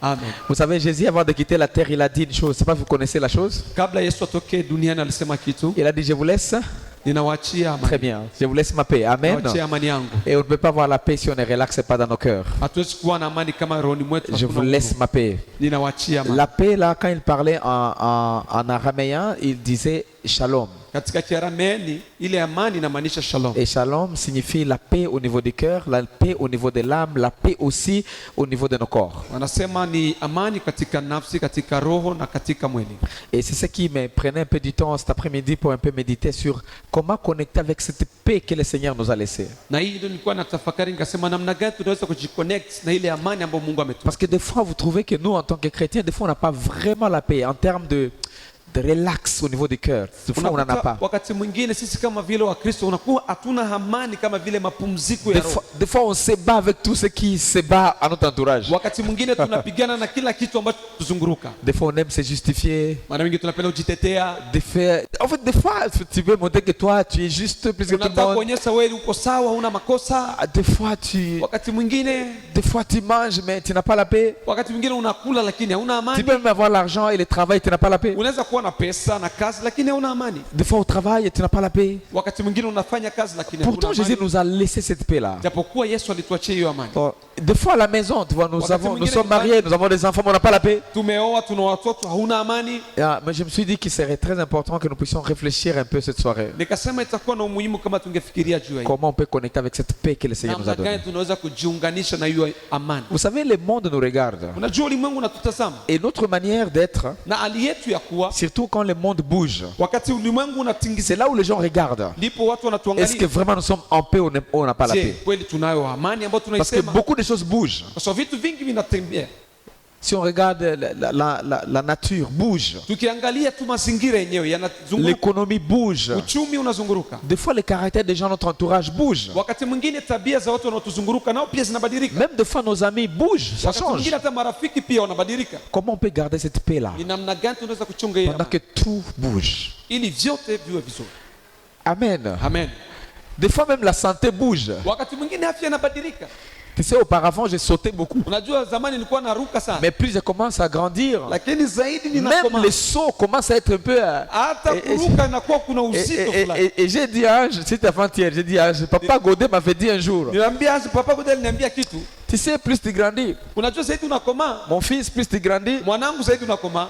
Amen. Vous savez, Jésus, avant de quitter la terre, il a dit une chose. Je sais pas si vous connaissez la chose. Kabla Yesu atoke duniani alisema kitu. Il a dit, je vous laisse. Ninawaachia amani. Très bien. Je vous laisse ma paix. Amen. Nawaachia amani yangu. Et on ne peut pas avoir la paix si on ne relaxe pas dans nos cœurs. Hatuwezi kuwa na amani kama rohoni mwetu. Je vous laisse ma paix. Ninawaachia amani. La paix, là, quand il parlait en araméen, il disait shalom. Katika Kiarameeni ile amani inamaanisha shalom. Et shalom signifie la paix au niveau du cœur, la paix au niveau de l'âme, la paix aussi au niveau de nos corps. Wanasema ni amani katika nafsi, katika roho na katika mwili. Et c'est ce qui me prenait un peu du temps cet après-midi pour un peu méditer sur comment connecter avec cette paix que le Seigneur nous a laissée. Na hii ndio nilikuwa natafakari nikasema namna gani tunaweza kujiconnect na ile amani ambayo Mungu ametupa. Parce que des fois vous trouvez que nous en tant que chrétiens, des fois on n'a pas vraiment la paix en termes de relax au niveau du cœur. Des fois on n'en a pas. Wakati mwingine sisi kama vile wa Kristo unakuwa hatuna amani kama vile mapumziko ya roho. Des fois on se bat avec tout ce qui se bat à notre entourage. Wakati mwingine tunapigana na kila kitu ambacho tuzunguruka. Des fois on aime se justifier. Mara nyingi tunapenda kujitetea. En fait des fois tu veux montrer que toi tu es juste plus que tout le Unataka monde. kuonyesha wewe uko sawa, huna makosa. Des fois tu Wakati mwingine manges mais tu n'as pas la paix. wakati mwingine unakula lakini hauna Tu amani. peux même avoir l'argent et le travail, tu n'as pas la paix. Unaweza kuwa na pesa na kazi lakini hauna amani. Des fois au travail, tu n'as pas la paix. Wakati mwingine unafanya kazi lakini hauna Pourtant, Jésus amani. nous a laissé cette paix-là. Japokuwa Yesu alituachia hiyo amani. Des fois à la maison, tu vois, nous sommes mariés, nous avons des enfants, mais on n'a pas la paix. Tumeoa, tuna watoto, hauna amani. Mais je me suis dit qu'il serait très important que nous puissions réfléchir un peu cette soirée. Nikasema itakuwa na umuhimu kama tungefikiria juu ya Comment on peut connecter avec cette paix que le Seigneur nous a namna gani donnée. tunaweza kujiunganisha na hiyo amani. Vous savez, le monde nous regarde. Unajua ulimwengu unatutazama. Et notre manière d'être, Na hali yetu ya kuwa surtout quand le monde bouge, wakati ulimwengu unatingizika, c'est là où les gens regardent. ndipo watu Est-ce que wanatuangalia. vraiment nous sommes en paix ou on n'a pas la Je, paix? kweli tunayo amani ambayo Parce que tunaisema? beaucoup de choses bougent. Kwa sababu vitu vingi vinatembea. Si on regarde la nature bouge, Tukiangalia tu mazingira yenyewe yanazunguruka. l'économie bouge. Uchumi unazunguruka. Des fois, les caractères des gens de notre entourage bougent. Wakati mwingine tabia za watu wanaotuzunguruka nao pia zinabadilika. Même des fois, nos amis bougent, ça Wakati change. mwingine hata marafiki pia wanabadilika. Comment on peut garder cette paix-là Ni namna gani tunaweza kuchunga hiyo pendant amani? que tout bouge? Ili vyote viwe vizuri. Amen. Amen. Des fois, même la santé bouge. Wakati mwingine afya inabadilika. Tu sais, auparavant, j'ai sauté beaucoup. Unajua zamani nilikuwa naruka sana. Mais plus je commence à grandir, Lakini zaidi même ninakoma. les sauts commencent à être un peu... Hata kuruka inakuwa kuna uzito fulani. Et j'ai dit à Ange, c'était avant-hier, j'ai dit à Ange, Papa Godet m'avait dit un jour, Niambia papa Godel niambia kitu. tu sais, plus tu grandis, Unajua zaidi unakomaa. mon fils, plus tu grandis, Mwanangu zaidi unakomaa.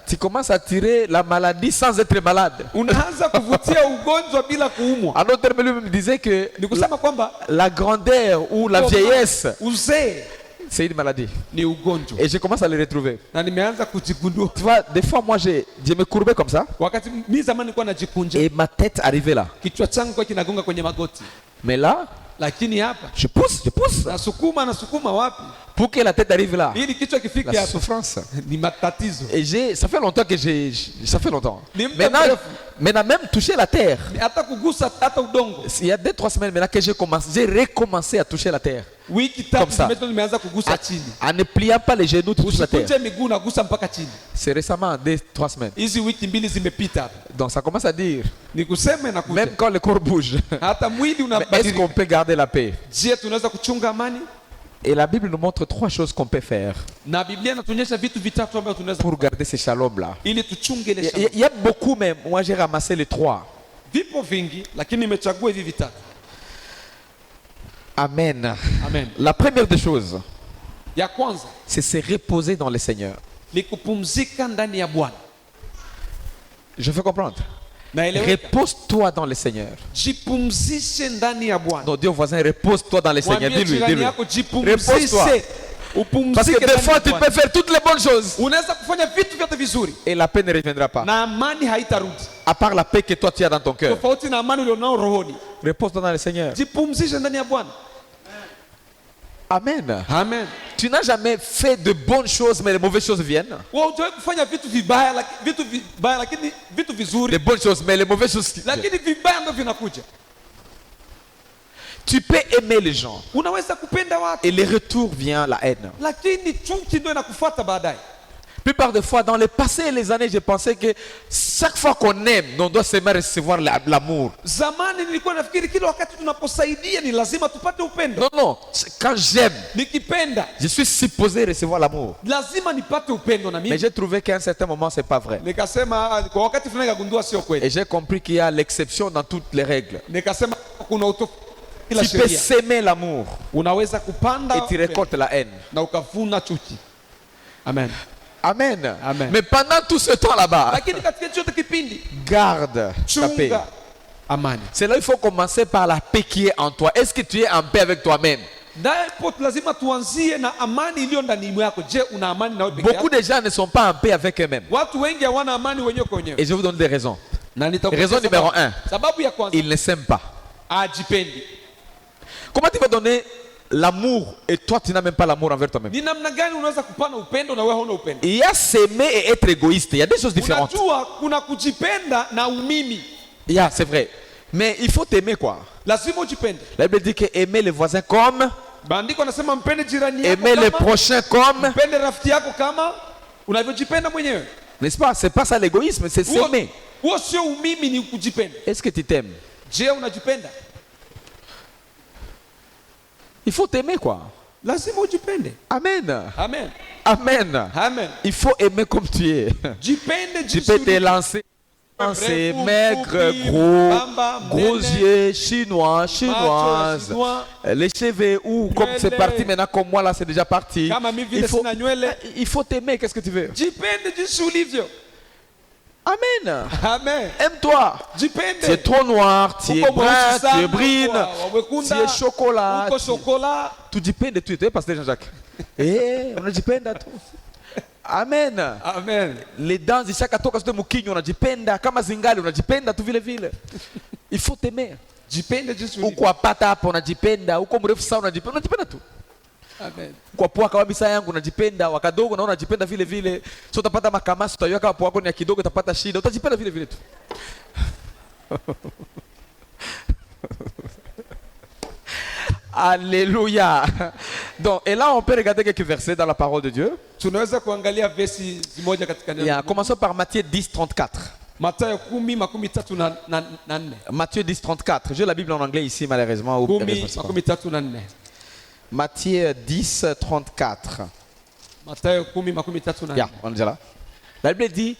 tu commences à tirer la maladie sans être malade. Unaanza kuvutia ugonjwa bila kuumwa. En d'autres termes, lui me disait que Ni kusema kwamba la grandeur ou la vieillesse, uzee c'est une maladie. ni ugonjwa. Et je commence à le retrouver. Na nimeanza kujigundua. Tu vois, des fois, moi, je me courbais comme ça Wakati mimi zamani nilikuwa najikunja. et ma tête arrivait là. Kichwa changu kwa kinagonga kwenye magoti. Mais là, Lakini hapa je pousse nasukuma wapi? pour que la tête arrive là. Ili kichwa kifike La hapa. souffrance. Ni matatizo. Et ça fait longtemps que ça fait longtemps. Ni muda mrefu. Maintenant même toucher la terre. Hata kugusa hata udongo. Il y a 2-3 semaines maintenant que j'ai recommencé à toucher la terre. Wiki Comme tatu ça. zimeto nimeanza kugusa chini. En ne pliant pas les genoux, tu touches la terre. Usikunje miguu nagusa mpaka chini. C'est récemment, 2-3 semaines. Hizi wiki mbili zimepita hapa. Donc ça commence à dire, Ni kuseme na kuja. même quand le corps bouge, Hata mwili mais est-ce qu'on unabadilika. peut garder la paix? Je, tunaweza kuchunga amani? Et la Bible nous montre 3 choses qu'on peut faire Na Biblia inatuonyesha vitu vitatu ambavyo tunaweza pour garder ce shalom-là. ili tuchunge ile Il shalom. y a beaucoup, mais moi j'ai ramassé les 3. Vipo vingi lakini nimechagua hivi vitatu. Amen. Amen. La première des choses, Ya kwanza c'est se reposer dans le Seigneur. ni kupumzika ndani ya Bwana. Je fais comprendre. Naeleweka. Repose-toi dans le Seigneur. Jipumzishe ndani ya Bwana. Non, dis au voisin, repose-toi dans le Seigneur. Mwambie Dis-lui, jirani dis-lui. yako Repose-toi. jipumzishe. Parce Upumzike que des ndani fois, ya tu Bwana. peux faire toutes les bonnes choses Unaweza kufanya vitu vyote vizuri et la paix ne reviendra pas. na amani haitarudi. À part la paix que toi tu as dans ton cœur. Tofauti na amani ulionao rohoni. Repose-toi dans le Seigneur. Jipumzishe ndani ya Bwana. Amen. Amen. Tu n'as jamais fait de bonnes choses, mais les mauvaises choses viennent. Wewe hujawahi kufanya vitu vibaya lakini vitu vizuri Les bonnes choses, mais les mauvaises choses. lakini vibaya ndio vinakuja. Tu peux aimer les gens Unaweza kupenda watu et le retour vient la haine. lakini chuki ndio inakufuata baadaye. plupart des fois, dans les passés et les années, j'ai pensé que chaque fois qu'on aime, on doit seulement recevoir l'amour. Zamani nilikuwa nafikiri kila wakati tunaposaidia ni lazima tupate upendo. Non, non. Quand j'aime, Nikipenda je suis supposé recevoir l'amour. lazima nipate upendo na Mais mimi. j'ai trouvé qu'à un certain moment, c'est pas vrai. Nikasema kwa wakati fulani nikagundua sio kweli. Et j'ai compris qu'il y a l'exception dans toutes les règles. Nikasema kuna utofauti kila Tu peux sheria. s'aimer l'amour Unaweza kupanda et tu récoltes la haine. na ukavuna chuki. Amen. Amen. Amen. Mais pendant tout ce temps là-bas, Lakini katika chote kipindi garde ta paix. chunga amani. C'est là il faut commencer par la paix qui est en toi. Est-ce que tu es en paix avec toi-même? Ndipo lazima tuanzie na amani iliyo ndani yako. Je, una amani na wewe peke Beaucoup yako? de gens ne sont pas en paix avec eux-mêmes. Watu wengi hawana amani wenyewe kwa wenyewe. Et je vous donne des raisons. Na nitakueleza Raison numéro un. sababu ya kwanza, Ils ne s'aiment pas. ajipendi. Comment tu vas donner l'amour et toi tu n'as même pas l'amour envers toi-même? Ni namna gani unaweza kupana upendo na wewe huna upendo? Il y a s'aimer et être égoïste. Il y a des choses différentes. Unajua kuna kujipenda na umimi. Il y a, c'est vrai. Mais il faut t'aimer quoi. Lazima ujipende. La Bible dit que aimer les voisins comme, Maandiko anasema mpende jirani yako aimer les kama, prochains comme. mpende rafiki yako kama unavyojipenda mwenyewe. N'est-ce pas? C'est pas ça l'égoïsme, c'est s'aimer. Huo sio umimi, ni kujipenda. Est-ce que tu t'aimes? Je, unajipenda? Il faut t'aimer quoi. Lazima ujipende. Amen. Amen. Amen. Amen. Il faut aimer comme tu es. Jipende Tu jinsi peux te ulivyo. lancer. C'est Mrefu, maigre, mfupi, gros, mbamba, gros mnene, yeux, chinois, macho ya chinoise, chinois. les cheveux ou comme c'est Nywele. parti maintenant comme moi là c'est déjà parti. Kama mimi vile sina nywele. Il faut t'aimer, qu'est-ce que tu veux? Jipende jinsi ulivyo. Amen. Amen. Aime-toi. Jipende. Tu es trop noir, tu es Uko brun, mweusi tu es sana, brune, uko wekunda, tu es chocolat. uko chokola. Tu dépends tu es pasteur Jean-Jacques. On a dépend tout. Amen. Amen. Les dents zishakatoka zote mkinyo unajipenda kama zingali unajipenda tu vile vile. Il faut t'aimer. Jipende jinsi ulivyo. Uko apata hapo unajipenda, uko mrefu sana unajipenda tu. Amen. Kwa poa kabisa yangu unajipenda, wakadogo na unajipenda vile vile. So utapata makamasi utaiwa kama poa yako ni ya kidogo utapata shida, utajipenda vile vile tu. Alléluia. Donc, et là on peut regarder quelques versets dans la parole de Dieu. Tunaweza kuangalia versi zimoja katika neno. Yeah, commençons par Matthieu 10, 34. Mathayo 10:34. Matthieu 10, 34. J'ai la Bible en anglais ici malheureusement. Ou- 10:34. Matthieu 10, 34. Mathayo 10:34. Yeah, on est déjà là. La Bible dit,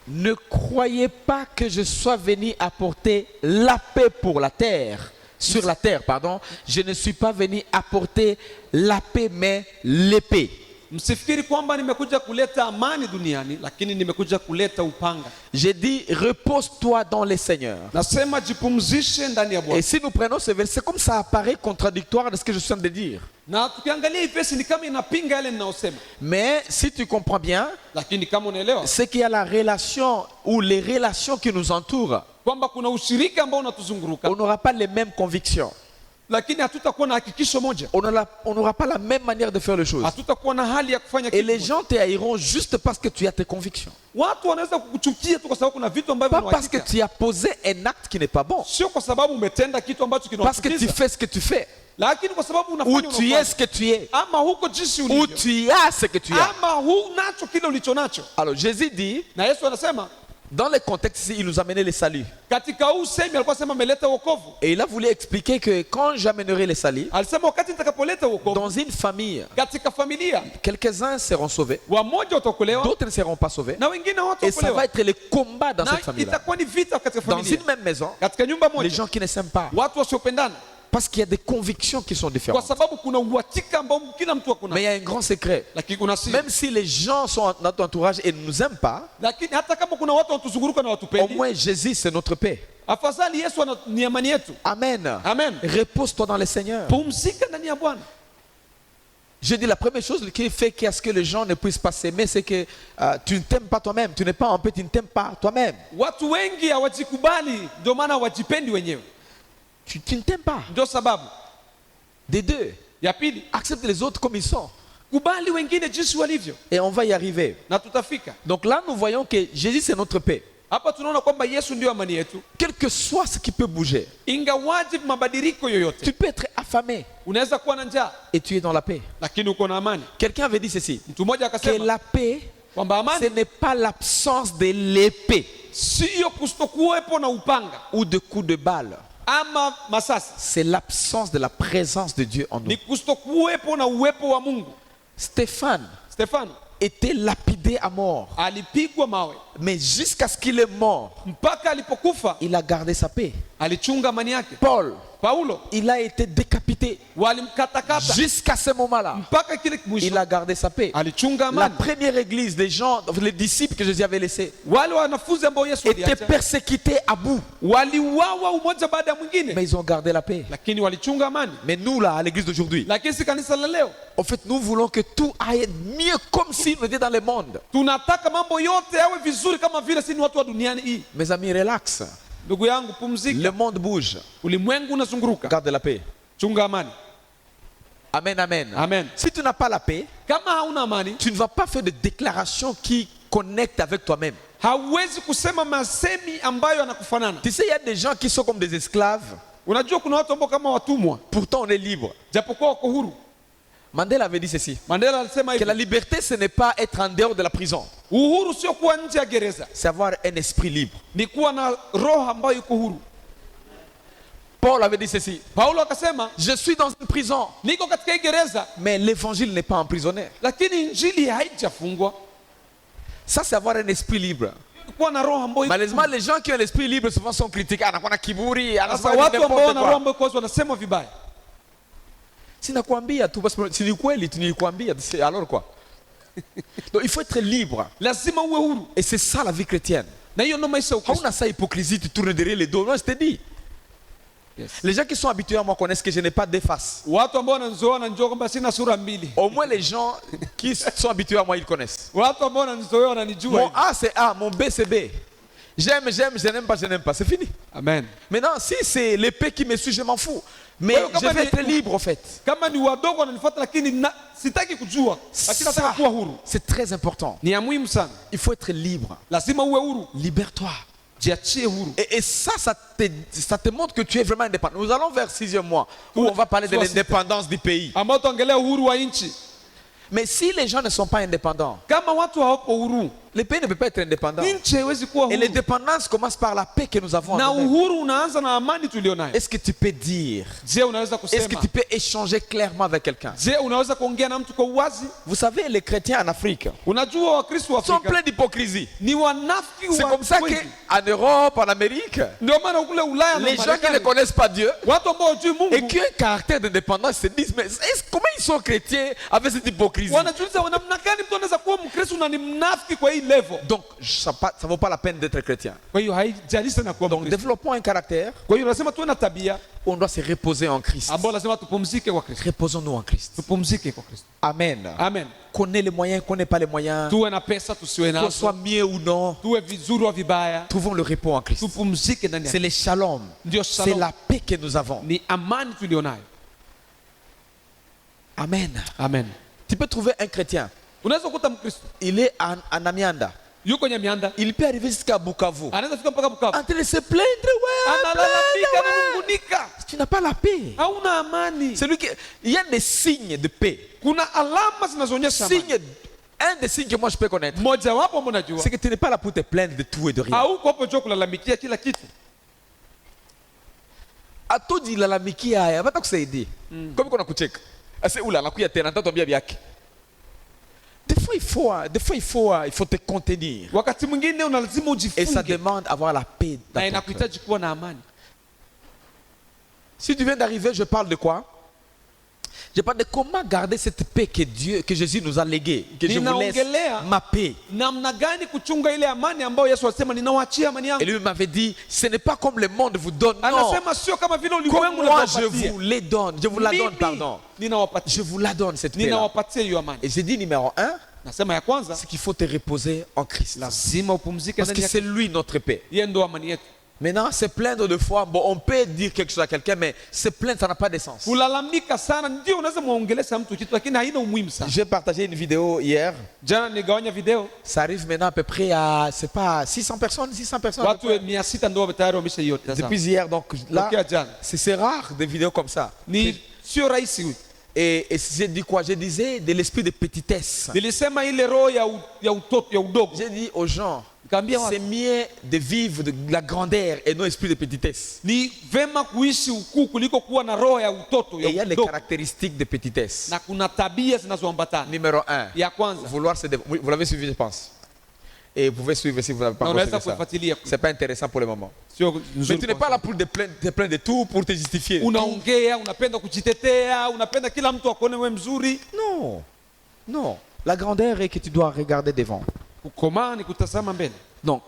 ne croyez pas que je sois venu apporter la paix pour la terre. Sur la terre, pardon. Je ne suis pas venu apporter la paix, mais l'épée. Msifikiri kwamba nimekuja kuleta amani duniani, lakini nimekuja kuleta upanga. J'ai dit, repose-toi dans les seigneurs. Nasema jipumzishe ndani ya Et Bwana. si nous prenons ce verset, comme ça apparaît contradictoire de ce que je suis en train de dire. Na tukiangalia hii versi ni kama inapinga yale ninayosema. Mais si tu comprends bien, Lakini kama unaelewa c'est qu'il y a la relation ou les relations qui nous entourent. kwamba kuna ushirika ambao unatuzunguruka, On n'aura pas les mêmes convictions. lakini hatutakuwa na hakikisho moja. On n'aura pas la même manière de faire les choses. Hatutakuwa na hali ya kufanya Et kitu les moja. gens te haïront juste parce que tu as tes convictions. Watu wanaweza kukuchukia tu kwa sababu kuna vitu ambavyo Pas parce que unahakika. tu as posé un acte qui n'est pas bon. Sio kwa sababu umetenda kitu ambacho Parce que tu kinawachukiza, fais ce que tu fais. lakini kwa sababu Ou unafanya tu es unafanya. ce que tu es. Ama huko jinsi Ou ulivyo, tu as ce que tu as. ama nacho kile ulicho nacho. Alors Jésus dit, Na Yesu anasema dans le contexte ici, il nous a amené le salut. katika huu semi alikuwa anasema ameleta wokovu. Et il a voulu expliquer que quand j'amènerai le salut, Alisema wakati nitakapoleta wokovu dans une famille, katika familia, quelques-uns seront sauvés, wamoja wataokolewa d'autres ne seront pas sauvés. na wengine Et ça va hawataokolewa. être le combat dans Na cette famille-là. itakuwa ni vita katika Dans familia, une même maison, katika nyumba les moja, gens qui ne s'aiment pas. watu wasiopendana, Parce qu'il y a des convictions qui sont kwa différentes. sababu kuna uhakika ambao kila mtu Mais akuna, il y a un grand secret. lakini kuna siri. Même si les gens sont dans notre entourage et ne nous aiment pas, Lakini hata kama kuna watu watuzunguruka na au watupendi, moins Jésus, c'est notre paix. afadhali Yesu ni amani yetu. Amen. Amen. Repose-toi dans le Seigneur. Pumzika ndani ya Bwana. Je dis la première chose qui fait qu'à ce que les gens ne puissent pas s'aimer, c'est que tu ne t'aimes pas toi-même. Tu n'es pas en paix, tu ne t'aimes pas toi-même. Watu wengi hawajikubali, ndio maana hawajipendi wenyewe. Tu ne t'aimes pas. Ndio sababu Des deux, ya pili, accepte les autres comme ils sont. kubali wengine jinsi walivyo, Et on va y arriver. na tutafika. Donc là, nous voyons que Jésus, c'est notre paix. Hapa tunaona kwamba Yesu ndio amani yetu. Quel que soit ce qui peut bouger, Ingawaje mabadiliko yoyote, tu peux être affamé unaweza kuwa na njaa et tu es dans la paix. lakini uko na amani. Quelqu'un avait dit ceci, Mtu mmoja que akasema la paix kwamba ce amani n'est pas l'absence de l'épée sio kustokuwepo na upanga ou de coups de balle. ama masasi, C'est l'absence de la présence de Dieu en nous. ni kustokuwepo na uwepo wa Mungu. Stéphane Stefano était lapidé à mort. alipigwa mawe Mais jusqu'à ce qu'il est mort, mpaka alipokufa, il a gardé sa paix. alichunga amani yake. Paul, Paulo il a été décapité. walimkatakata Jusqu'à ce moment-là, mpaka kile il mwisho, a gardé sa paix. alichunga La amani. première église, les gens, les disciples que Jésus avait laissés, Wale wanafunzi ambao Yesu étaient aliacha persécutés à bout. waliuawa umoja baada ya mwingine, Mais ils ont gardé la paix. lakini walichunga amani. Mais nous, là, à l'église d'aujourd'hui, Lakini si kanisa la leo, en fait, nous voulons que tout aille mieux comme si nous étions dans le monde. tunataka mambo yote yawe vizuri kama vile si ni watu wa duniani hii. Mes amis, relax. Ndugu yangu, pumzika, Le monde bouge. ulimwengu unazunguruka, Garde la paix. chunga amani. Amen, amen. Amen. Si tu n'as pas la paix, Kama hauna amani, tu ne vas pas faire de déclarations qui connectent avec toi-même. hauwezi kusema masemi ambayo yanakufanana. Tu sais, il y a des gens qui sont comme des esclaves. Unajua kuna watu ambao kama watumwa, Pourtant, on est libre. japokuwa wako huru. Mandela avait dit ceci. Mandela alisema Que la hivi, liberté, ce n'est pas être en dehors de la prison. uhuru sio kuwa nje ya gereza, C'est avoir un esprit libre. ni kuwa na roho ambayo iko huru. Paul avait dit ceci. Paulo akasema, Je suis dans une prison, niko katika hii gereza, mais l'évangile n'est pas emprisonné. lakini injili haijafungwa. Ça, c'est avoir un esprit libre. Kuwa na roho ambayo iko Malheureusement, huru. les gens qui ont l'esprit libre souvent sont critiqués. Anakuwa na kiburi, Sasa anasema watu ambao n'importe wana roho quoi. ambayo iko wanasema vibaya. Sinakwambia tu, parce que si ni kweli tu nilikwambia, c'est alors quoi? Donc il faut être libre. Lazima uwe huru, Et c'est ça la vie chrétienne. na hiyo ndio maisha ya Ukristo. Hauna ça hypocrisie, tu tournes derrière les dos. Non, je te dis. Yes. Les gens qui sont habitués à moi connaissent que je n'ai pas deux faces. Watu ambao wananizoea wananijua kwamba sina sura mbili. Au moins les gens qui sont habitués à moi, ils connaissent. Watu ambao wananizoea wananijua. Mon hivi. A c'est A, mon B c'est B. J'aime, j'aime, je n'aime pas, je n'aime pas. C'est fini. Amen. Maintenant, si c'est l'épée qui me suit, je m'en fous. Mais Ouais, je comment vais dit- être libre en fait. Kama ni wadogo wananifuata, lakini sitaki kujua, lakini nataka Ça, kuwa huru. c'est très important. Ni ya muhimu sana. Il faut être libre. Lazima uwe huru, Libère-toi. jiachie huru. Et ça, ça te montre que tu es vraiment indépendant. Nous allons vers 6e mois où on va parler de l'indépendance du pays. Ambao tuongelea uhuru wa nchi. Mais si les gens ne sont pas indépendants, Kama watu hawako huru, le pays ne peut pas être indépendant. nchi haiwezi kuwa Et huru. l'indépendance commence par la paix que nous avons en Na nous-mêmes. uhuru unaanza na amani tulionayo. Est-ce que tu peux dire, Je, unaweza est-ce que kusema? tu peux échanger clairement avec quelqu'un? Je, unaweza kuongea na mtu kwa uwazi? Vous savez, les chrétiens en Afrique Unajua Wakristo wa sont Afrika pleins d'hypocrisie. ni wanafiki C'est wa comme ça kweli. qu'en Europe, en Amérique, Ndio maana kule Ulaya na les gens qui ne Marekani, connaissent pas Dieu watu ambao hawajui et Mungu qui ont un caractère d'indépendance se disent, mais comment ils sont chrétiens avec cette hypocrisie? wanajiuliza namna gani mtu anaweza kuwa Mkristo na ni mnafiki kwa hii level. Donc, ça ne vaut pas la peine d'être chrétien. Kwa hiyo haijalishi sana kuwa Donc, Mkristo. développons un caractère Kwa hiyo lazima tuwe na tabia où on doit se reposer en Christ. ambayo lazima tupumzike kwa Kristo. Reposons-nous en Christ. Tupumzike kwa Kristo. Amen. Amen. Connais les moyens, connais pas les moyens. Tuwe na pesa tusiwe Qu'on soit nazo, mieux ou non, tuwe vizuri wa vibaya, trouvons le repos en Christ. tupumzike ndani C'est ya le shalom. ndio C'est shalom. la paix que nous avons. Ni amani tulionayo. Amen. Amen. Tu peux trouver un chrétien. Unaweza kukuta Mkristo Il est en Amianda. yuko Nyamianda, Il peut arriver jusqu'à Bukavu. anaweza fika mpaka Bukavu, En train de se plaindre. Ouais, analalamika, plaindre, ouais. ananungunika, Tu n'as pas la paix. hauna amani. Celui qui... Il y a des signes de paix. Kuna alama zinazoonyesha amani. Un des signes que moi je peux connaître, Moja wapo ambao najua, c'est que tu n'es pas là pour te plaindre de tout et de rien. hauko hapo jua kulalamikia kila kitu. Atojilalamikia haya hata kusaidia. Kama kuna kucheka. Ase ula anakuja tena ntatambia vyake. Des fois il faut te contenir. Wakati mwingine una lazima Et ça ujifunge, demande avoir la paix dans na ton cœur. inakuhitaji kuwa na amani. Si tu viens d'arriver, je parle de quoi? Je parle de comment garder cette paix que Jésus nous a léguée. Que je vous laisse Ninaongelea ma paix. namna gani kuchunga ile amani ambayo Yesu alisema ninawaachia amani Et yangu. lui m'avait dit, ce n'est pas comme le monde vous donne. Non. Anasema sio kama vile ulimwengu Comme moi je unavyowapatia. vous les donne. Je vous la donne, pardon. Ninawapatia. Je vous la donne cette paix. Ninawapatia hiyo amani. Et j'ai dit numéro 1, Nasema ya kwanza, c'est qu'il faut te reposer en Christ. lazima upumzike Parce ndani que ya c'est lui notre paix. yeye ndo amani yetu. Maintenant, se plaindre de fois, bon, on peut dire quelque chose à quelqu'un, mais se plaindre, ça n'a pas de sens. Kulalamika sana ndio unaweza muongelesha mtu kitu, lakini haina umuhimu sana. J'ai partagé une vidéo hier. Jana nigawanya video, Ça arrive maintenant à peu près à, c'est pas 600 personnes, 600 personnes. à peu watu près. 600 ndio tayari wameshaiona. Depuis hier, donc là, Tokea jana c'est rare des vidéos comme ça. ni sio rahisi huyu. Et j'ai dit quoi? Je disais de l'esprit de petitesse. Nilisema ile roho ya utoto ya udogo. J'ai dit aux gens, Nikamwambia c'est mieux de vivre de la grandeur et non esprit de petitesse. ni vema kuishi ukuu kuliko kuwa na roho ya utoto Et il y a ya les udogo. caractéristiques de petitesse. Na kuna tabia zinazoambatana. Numéro 1, Ya kwanza, vouloir se développer. Oui, vous l'avez suivi, je pense. Et vous pouvez suivre si vous n'avez pas na encore unaweza suivi ça. kufuatilia. C'est pas intéressant pour le moment. Sio Mais nzuri. tu n'es pas là pour te plaindre de tout, pour te justifier. Unaongea, unapenda kujitetea, unapenda kila mtu akuone wewe mzuri. Non, non. La grandeur est que tu dois regarder devant. Kukomaa ni kutazama mbele. Donc,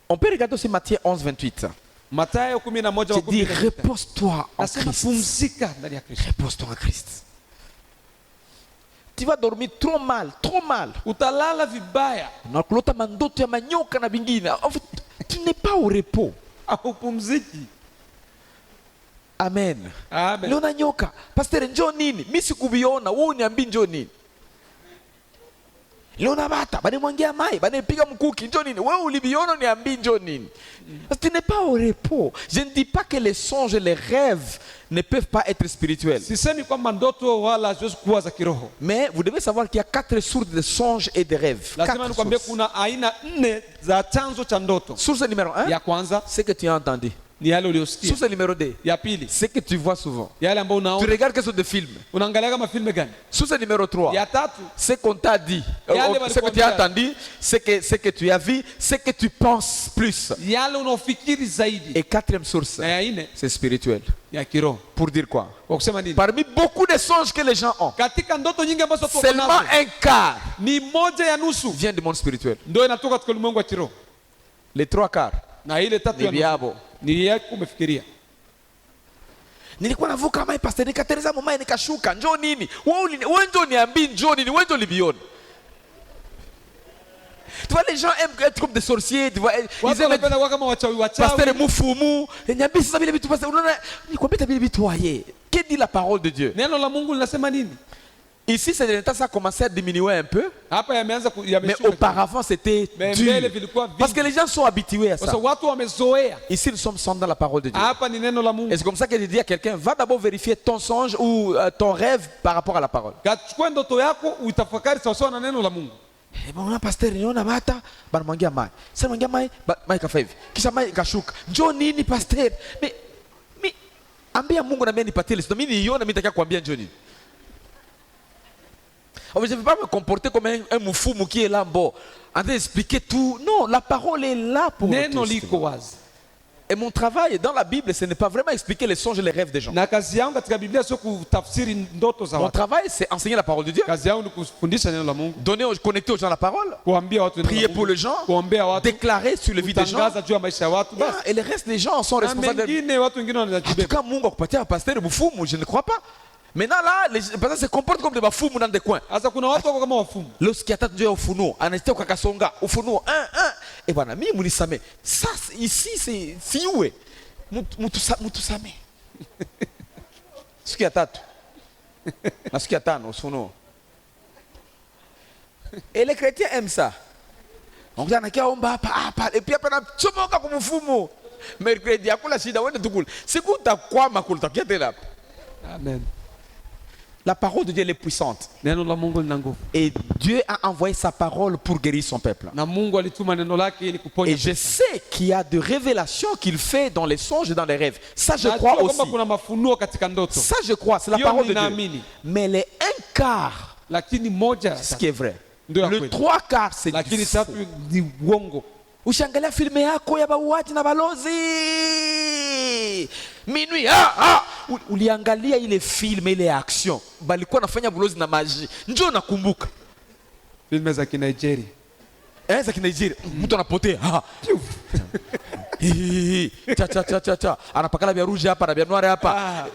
on peut regarder aussi Matthieu 11, 28. Mathayo 11 Je dis, repose-toi en Nasema Christ. pumzika ndani ya Kristo. Repose-toi en Christ. Tu vas dormir trop mal, trop mal. Utalala vibaya, Unakulota mandoto ya manyoka na vingine. En fait, tu n'es pas au repos. haupumziki. Amen. Amen. Leo na nyoka. Pastor, njoo nini? Mimi sikuviona, wewe uniambii njoo nini? Leo na bata, banimwangia mai, banipiga mkuki, njoo nini? Wewe uliviona uniambii njoo nini? Parce que tu n'es pas au repos. Je ne dis pas que les songes et les rêves ne peuvent pas être spirituels. Sisemi kwamba ndoto wala haziwezi kuwa za kiroho. Mais vous devez savoir qu'il y a 4 sources de songes et de rêves. Lazima 4 nikwambie sources. kuna aina 4 za chanzo cha ndoto. Source numéro 1, Ya kwanza c'est que tu as entendu. ni yale uliyosikia. Source numéro 2, Ya pili, c'est que tu vois souvent. yale ambayo Tu unaona. regardes quelles sortes de films. Unaangalia kama filme gani? Source numéro 3, Ya tatu, c'est qu'on t'a dit. Yale Ce que tu as walikuambia. entendu, c'est que tu as vu, c'est que tu penses plus. yale unaofikiri zaidi. Et 4e source, Na ya nne, c'est spirituel. ya kiroho. Pour dire quoi? Kwa kusema nini? Parmi beaucoup de songes que les gens ont, Katika ndoto nyingi ambazo tuko seulement nazo, un quart ni moja ya nusu vient du monde spirituel. ndio inatoka katika ulimwengu wa kiroho. Les 3 quarts, Na ile tatu ni ya nusu viabo. ni yako umefikiria. Nilikuwa navuka mai pastor, nikatereza mumai nikashuka. Njoo nini? Wewe njoo niambii njoo nini? Wewe njoo libiona. Tu vois, les gens aiment être comme des sorciers, tu vois. Ils Watu aiment wanapenda kuwa kama wachawi pasteur wachawi. mufumu. Niambii sasa vile vitu pasteur. Unaona, nikwambia tabia vitu waye. Que dit la parole de Dieu? Neno la Mungu linasema nini? Ici, c'est le temps ça a commencé à diminuer un peu, Hapa yameanza mais yameshuka. auparavant c'était Mais dur. mbele vilikuwa vingi. Parce que les gens sont habitués à Kwa ça. sababu watu wamezoea. Ici, nous sommes sans dans la parole de Dieu. Hapa ni neno la Mungu. Et c'est comme ça que je dis à quelqu'un, va d'abord vérifier ton songe ou ton rêve par rapport à la parole. Kachukua ndoto yako uitafakari sawasawa na neno la Mungu. Eh, bwana pastor, niona bata banamwangia mai. Sasa mwangia mai, mai kafa hivi. Kisha mai ikashuka. Njoo nini pastor? Mi ambia Mungu na mimi nipatie listo. Mimi niiona mimi nitakia kuambia njoo nini. Je ne vais pas me comporter comme un moufoumou qui est là, bon, en train d'expliquer tout. Non, la parole est là pour nous Neno tous. liko wazi. Et mon travail dans la Bible, ce n'est pas vraiment expliquer les songes et les rêves des gens. Na kazi yangu katika Biblia sio kutafsiri ndoto za Mon watu. travail, c'est enseigner la parole de Dieu. Kazi yangu ni kufundisha neno la Mungu, Connecter aux gens la parole, kuambia watu neno la prier Mungu, pour les gens, kuombea watu, déclarer sur le vie des gens. kutangaza juu ya maisha ya watu. Basi Et le reste des gens sont na responsables. mengine watu wengine En tout wanajibeba. cas, Mungu akupatia un pasteur moufoumou, je ne crois pas. Maintenant là, les personnes se comportent comme des bafoumou dans des coins. Sasa kuna watu wako kama wafumu. Lorsqu'il y a ndio ya ufunuo, anaita kwa kasonga, ufunuo 1. Et bwana mimi munisame. Ça ici c'est siwe. Mtu same. Siku ya 3. Na siku ya 5 ufunuo. Et les chrétiens aiment ça. On dit anakia omba hapa et puis hapa na chomoka kwa mfumo. Mercredi akula shida wende tukule. Siku utakwama kulitakia tena. Amen. La parole de Dieu elle est puissante. Neno la Mungu lina nguvu. Et Dieu a envoyé sa parole pour guérir son peuple. Na Mungu alituma neno lake ili kuponya. Et je sais qu'il y a de révélations qu'il fait dans les songes et dans les rêves. Ça, je Najua crois aussi. kwamba kuna mafunuo katika ndoto. Ça, je crois. C'est la Hiyo parole de Dieu. ninaamini. Mais les 1/4, Lakini moja c'est ce qui est vrai. Ndio ya Le kweli. 3/4, c'est Lakini du faux. tatu ni uongo. Ushangalia filme yako ya bauaji na balozi minuit uliangalia ile film ile action balikuwa nafanya bulozi na maji njoo nakumbuka Filme za Kinigeria. za Kinigeria mtu anapotea cha anapakala vya rouge hapa na vya noir hapa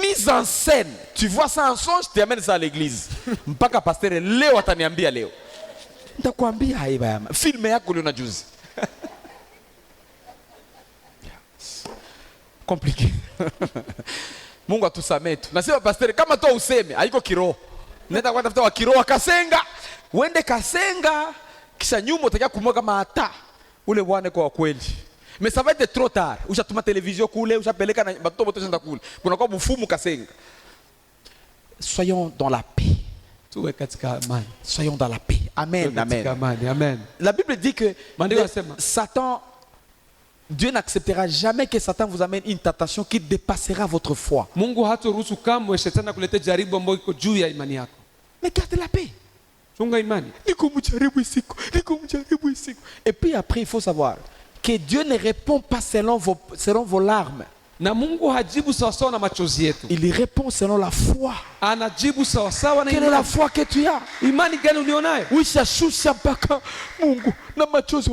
mise en scène. Tu vois ça en songe, tu amènes ça à l'église mpaka pasteur leo ataniambia leo nitakwambia haiba filme yako leo na juzi compliqué. Mungu atusamee tu. Nasema pastor kama tu useme haiko kiroho. Nenda kwa tafuta wa kiroho Kasenga. Uende Kasenga kisha nyuma utakia kumwa kama hata ule bwana kwa kweli. Mais ça va être trop tard. Ushatuma television kule, ushapeleka na batoto bote shanda kule. Kuna kwa mfumu Kasenga. soyons dans la paix. tuwe katika amani. Soyons dans la paix. Tuwe Amen, katika amen. amani. Amen. La Bible dit que Maandiko yanasema, Satan, Dieu n'acceptera jamais que Satan vous amène une tentation qui dépassera votre foi. Mungu hataruhusu kamwe shetani kuleta jaribu ambayo iko juu ya imani yako. Mais garde la paix. Chunga imani. Et puis après, il faut savoir que Dieu ne répond pas selon vos larmes. Na Mungu hajibu sawasawa na machozi yetu. Il répond selon la foi. Anajibu sawasawa na Quelle est la imani. foi que tu as? Imani gani ulionayo? Uishashusha mpaka Mungu na machozi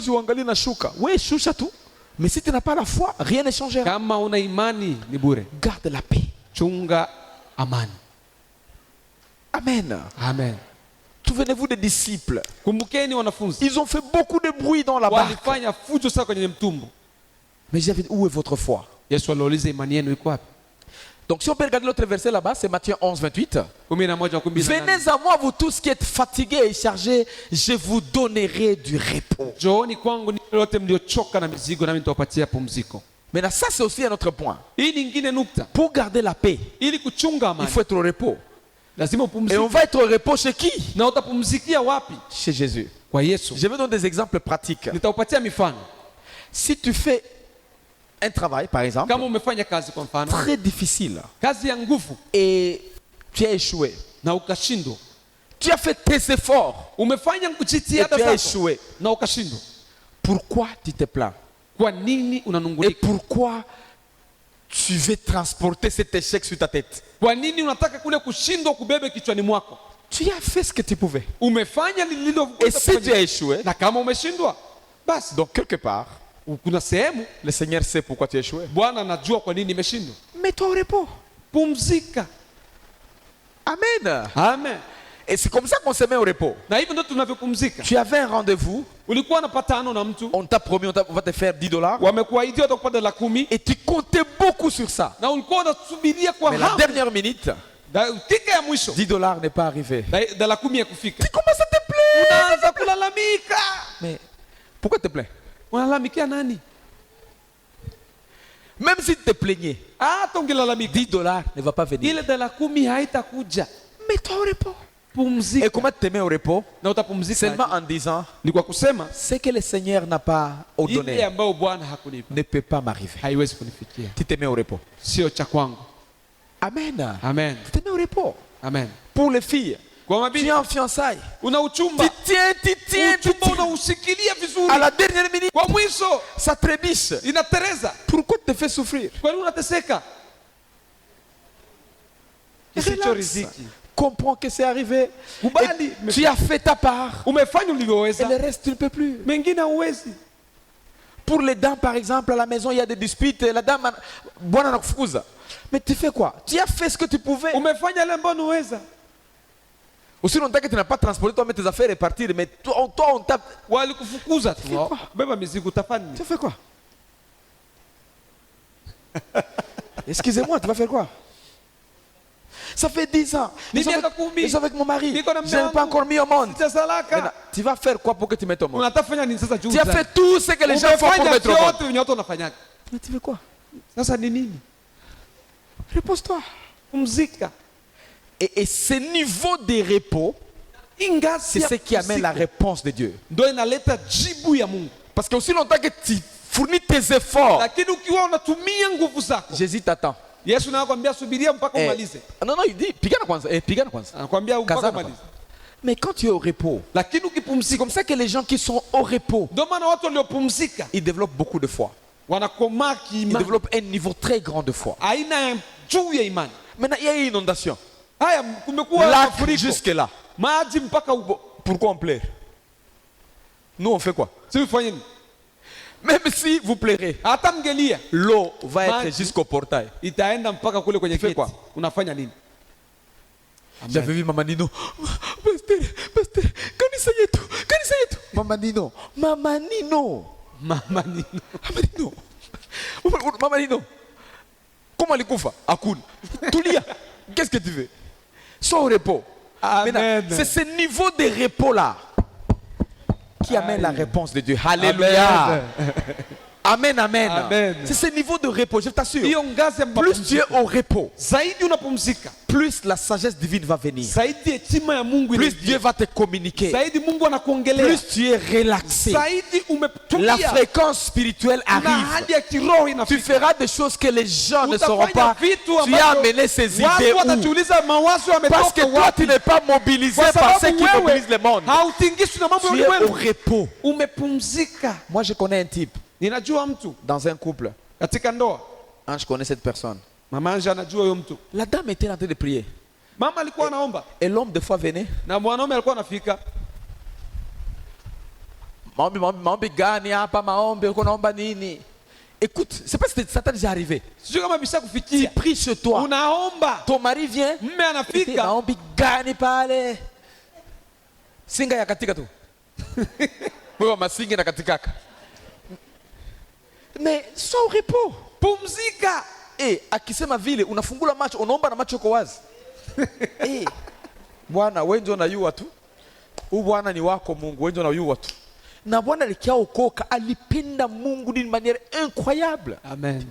uangalie na shuka. Oui, shusha tu. Mais si tu n'as pas la foi, rien ne changera. Kama una imani ni bure. Garde la paix. Chunga amani. Amen. Amen. Souvenez-vous des disciples. Kumbukeni wanafunzi. Ils ont fait beaucoup de bruit dans la barque. Walifanya fujo sana kwenye mtumbo. Mais j'avais dit, où est votre foi? Yesu aliuliza imani yenu iko wapi? Donc si on peut regarder l'autre verset là-bas, c'est Matthieu 11, 28. 11:18. Venez à moi, vous tous qui êtes fatigués et chargés, je vous donnerai du repos. Njooni kwangu ninyi wote mliochoka na mizigo, nami nitawapatia pumziko. Maintenant, ça c'est aussi un autre point. Hii nyingine nukta. Pour garder la paix, Ili kuchunga il amani, faut être au repos. lazima Et on upumzike. va être au repos chez qui? Na utapumzikia wapi? Chez Jésus. Kwa Yesu. Je vais donner des exemples pratiques. Nitawapatia mifano. Si tu fais un travail, par exemple, Kama umefanya kazi kwa mfano, très difficile, kazi ya nguvu et tu as échoué, na ukashindwa. tu as fait tes efforts Umefanya et jitihada tu as zako échoué, na ukashindwa. pourquoi tu te plains? Kwa nini Et unanungunika? pourquoi tu veux transporter cet échec sur ta tête? Kwa nini unataka kule kushindwa kubebe kichwani mwako? Tu as fait ce que tu pouvais. Umefanya lililo. Et si tu as échoué, Na kama umeshindwa, basi donc quelque part, kuna sehemu le Seigneur sait pourquoi tu as échoué. Bwana anajua kwa nini imeshindwa. Mets-toi au repos. Pumzika. Amen. Amen. Et c'est comme ça qu'on se met au repos. Na hivyo ndio tunavyopumzika. Tu avais un rendez-vous, Ulikuwa na patano na mtu, on t'a promis, on va te faire $10. wamekuahidia watakupa $10 Et tu comptais beaucoup sur ça. na ulikuwa unasubiria kwa Mais la hamu. dernière minute, Dakika ya mwisho $10 n'est pas arrivé. $10 ya kufika, Tu commences à te plaindre. unaanza kulalamika. Mais pourquoi te plains? Unalalamikia nani? Même si tu te plaignais, Hata ungelalamika, $10 ne va pas venir. ile $10 haitakuja. Mets-toi au repos. Et Pumzika. comment te mettre au repos? Na utapumzika Seulement en disant, ni kwa kusema ce que le Seigneur n'a pas ile ordonné ambayo Bwana hakunipa ne peut pas m'arriver. haiwezi kunifikia, Tu te mets au repos. sio cha kwangu. Amen. Amen. Tu te mets au repos. Amen. Pour les filles, Kwa tu mabinti es en fiançailles. una uchumba, Tu tiens. uchumba unaushikilia vizuri, À la dernière minute, kwa mwisho ça trébuche. inatereza. Pourquoi tu te fais souffrir? Kwa nini unateseka? Kisicho Relax. riziki. Comprends que c'est arrivé. Kubali, Et tu as fait ta part. umefanya Et le ulivyoweza, reste, tu ne peux plus. mengine hauwezi. Pour les dames, par exemple, à la maison, il y a des disputes. La dame, bwana anakufukuza. Mais tu fais quoi? Tu as fait ce que tu pouvais. Umefanya yale ambayo unaweza. Aussi longtemps que tu n'as pas transporté toi-même tes affaires et partir. Mais toi on t'a... Walikufukuza tu, Fais quoi? beba mizigo, utafanya nini? Tu as fait quoi? Excusez-moi, tu vas faire quoi? Ça fait 10 ans. Ni Je suis miaka 10. je suis avec mon mari. Niko na Je mume n'ai pas wangu. encore mis au monde. Sija salaka. Maintenant, tu vas faire quoi pour que tu mettes au monde? Unatafanya nini sasa juu? Tu as fait tout ce que les gens font pour Umefanya mettre au monde. vyote wenye watu wanafanyaga. Mais tu veux quoi? Sasa ni nini? Repose-toi. Pumzika. Et ce niveau de repos, Ingazi c'est ya ce qui amène la pumziko réponse de Dieu. ndio inaleta jibu ya Mungu. Parce que aussi longtemps que tu fournis tes efforts, Lakini ukiwa unatumia nguvu zako, Jésus t'attend. Yesu anakuambia subiria mpaka umalize. Non, il dit, pigana kwanza. Pigana kwanza. Anakuambia mpaka Kazana umalize. Mais quand tu es au repos, Lakini c'est ukipumzika, comme ça que les gens qui sont au repos, ndio maana watu waliopumzika ils développent beaucoup de foi. wanakomaa Ils kiimani, développent un niveau très grand de foi. aina ya juu ya imani. Maintenant, il y a une inondation. Haya, kumekuwa Lac mafuriko, jusque-là. maji mpaka ubo. Pourquoi on pleure? Nous, on fait quoi? Si ufanye nini? Même si vous pleurez, Hata mgelia l'eau va être Maji. jusqu'au portail. itaenda mpaka kule kwenye Fais geti. quoi? Unafanya nini? J'avais vu Maman Nino. Pasteur, kanisa yetu. Maman Nino. Mama nini? Maman Nino. Comment alikufa? Hakuna. Tulia. Qu'est-ce que tu veux? Sois au repos. Amen. Maintenant, c'est ce niveau de repos-là qui amène la réponse de Dieu. Alléluia. Amen, amen. Amen. C'est ce niveau de repos, je t'assure. Hiyo ngazi ya Plus tu es mapumziko, au repos, zaidi unapumzika, plus plus la sagesse divine va venir. zaidi hekima ya Mungu Plus inaingia. Dieu va te communiquer. Zaidi Mungu anakuongelea. Plus tu es relaxé. Zaidi La umetulia. fréquence spirituelle Na arrive. hali ya kiroho Tu inafika. feras des choses que les gens ne sauront Utafanya pas. vitu Tu as ambavyo amené ces idées watu où? watajiuliza mawazo Parce que yametoka toi, tu wapi? n'es pas mobilisé Kwa par ce sababu qui wewe mobilise le monde. hautingishwi na mambo ya Tu es au ulimwengu. repos. Umepumzika. Moi, je connais un type Ninajua mtu dans un couple. katika ndoa. Je connais cette personne. Mama Anja anajua huyo mtu. La dame était en train de prier. Mama alikuwa anaomba Et l'homme, des fois, venait. na mwanaume alikuwa anafika. Maombi gani hapa, maombi, uko naomba nini? Écoute, c'est pas si ça t'est déjà arrivé. Sio kama bisha Tu kufikia. pries chez toi. Unaomba. Ton mari vient. Mme anafika. Maombi gani pale? Singa ya katika tu. Wewe masinga na katikaka. Mais sois au repos. Pumzika. Akisema vile unafungula macho, unaomba na macho yako wazi. Bwana wewe ndio unayua tu. Huyu Bwana ni wako Mungu, wewe ndio unayua tu. Na Bwana alikiaokoka alipenda Mungu d'une manière incroyable. Amen.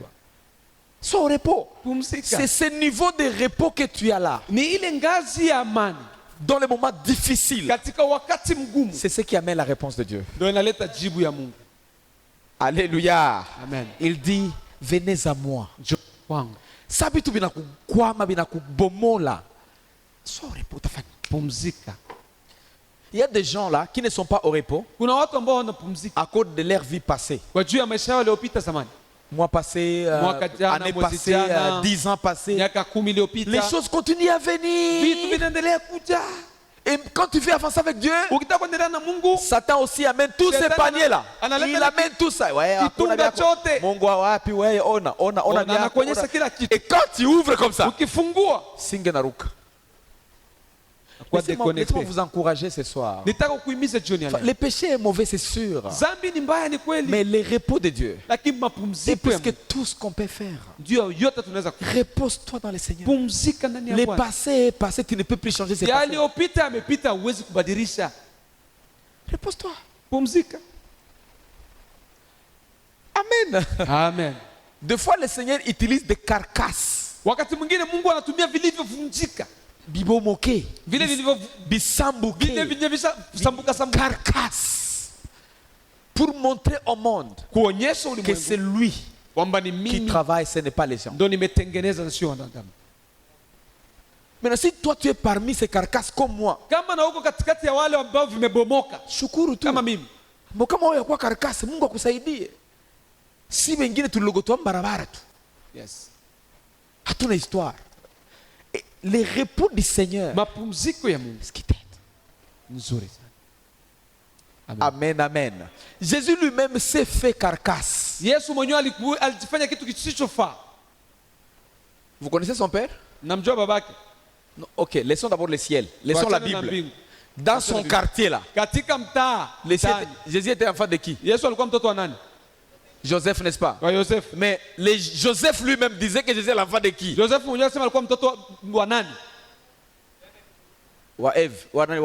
Sois au repos. Pumzika. C'est ce niveau de repos que tu as là. Ni ile ngazi ya amani Dans les moments difficiles. katika wakati mgumu C'est ce qui amène la réponse de Dieu. ndio inaleta jibu ya Mungu. Alléluia. Amen. Il dit, venez à moi. Njoo kwangu. Sa vitu binakukwama binakubomola. Sois au repos, utafanya. Pumzika. Il y a des gens là qui ne sont pas au repos Kuna watu ambao wanapumzika à cause de leur vie passée. kwa juu ya maisha yao yaliyopita zamani. Mois passé, Mwaka jana, année mwezi passée, jana, 10 ans passés. Miaka 10 iliyopita. Les choses continuent à Vitu venir. vinaendelea kuja. Et quand tu fais avancer avec Dieu, Ukitaka kuendelea na Mungu, Satan aussi amène tous ces Shetani paniers là. analeta Il amène tout ça. Ouais, kitunga hakuna chote. Mungu wa wapi wewe, ona vyako, anakuonyesha ona. kila kitu. Et quand tu ouvres comme ça, Ukifungua singe naruka. kwa Laissez-moi déconnecter. vous encourager ce soir. Nitaka kuhimiza jioni ya leo. Le péché est mauvais, c'est sûr. Zambi ni mbaya, ni kweli, Mais le repos de Dieu, lakini c'est mapumziko ya plus que Mungu tout ce qu'on peut faire. ndio yote tunaweza kufanya. Repose-toi dans le Seigneur. Pumzika ndani ya Le Bwana. passé est passé, tu ne peux plus changer ce passé. Yaliyopita yamepita, huwezi kubadilisha. Repose-toi. Pumzika. Amen. Amen. Des fois, le Seigneur utilise des carcasses. Wakati mwingine Mungu anatumia vilivyovunjika, Bibomoke. vile vile Bisambuke. vilivyosambuka Carcasse. Pour montrer au monde kuonyesha que ulimwengu c'est lui kwamba ni qui mimi travaille, ce n'est pas les gens. ndo nimetengeneza na sio wanadamu. Maintenant, si toi tu es parmi ces carcasses comme moi, Kama na uko katikati ya wale ambao vimebomoka shukuru tu. kama mimi, Kama wewe kwa carcasse, Mungu akusaidie. Si wengine tulilogotoa barabara tu. yes, Hatuna histoire. Et le repos du Seigneur, mapumziko ya Mungu ce qui t'aide. nzuri sana. Amen, amen. Jésus lui-même s'est fait carcasse. Yesu mwenyewe alijifanya kitu kisichofaa. Vous connaissez son père? Namjua babake. Non, ok, laissons d'abord le ciel. Laissons la Tuachane na Bible. mbingu. Dans son quartier là, Katika mtaa mtaani. Jésus était enfant de qui? Yesu alikuwa mtoto wa nani? Joseph, n'est-ce pas? Wa Yosefu. Mais Joseph lui-même disait que Jésus est l'enfant de qui? Yosefu mwenyewe alisema alikuwa mtoto wa nani? Wa Eve. Wa nani?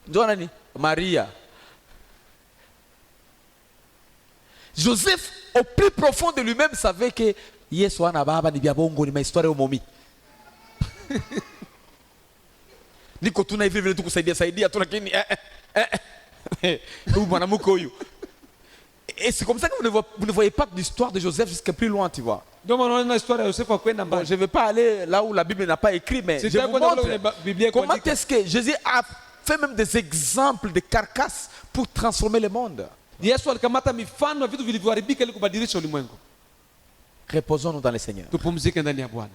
Ndo nani? Maria. Joseph, au plus profond de lui-même, savait que Yesu ana baba ni biabongo ni mahistoire ya momi. Niko tuna hivi vile tukusaidia tu lakini huyu mwanamke huyu. Et c'est comme ça que vous ne voyez pas l'histoire de Joseph jusqu'à plus loin, tu vois. Ndio maana unaona historia ya Yosefu kwenda Bon, mbali. je ne vais pas aller là où la Bible n'a pas écrit, mais je vous montre comment est-ce que Jésus a fait même des exemples de carcasses pour transformer le monde. Yesu alikamata mifano ya vitu vilivyoharibika ili kubadilisha ulimwengu. Reposons-nous dans le Seigneur. Tupumzike ndani ya Bwana.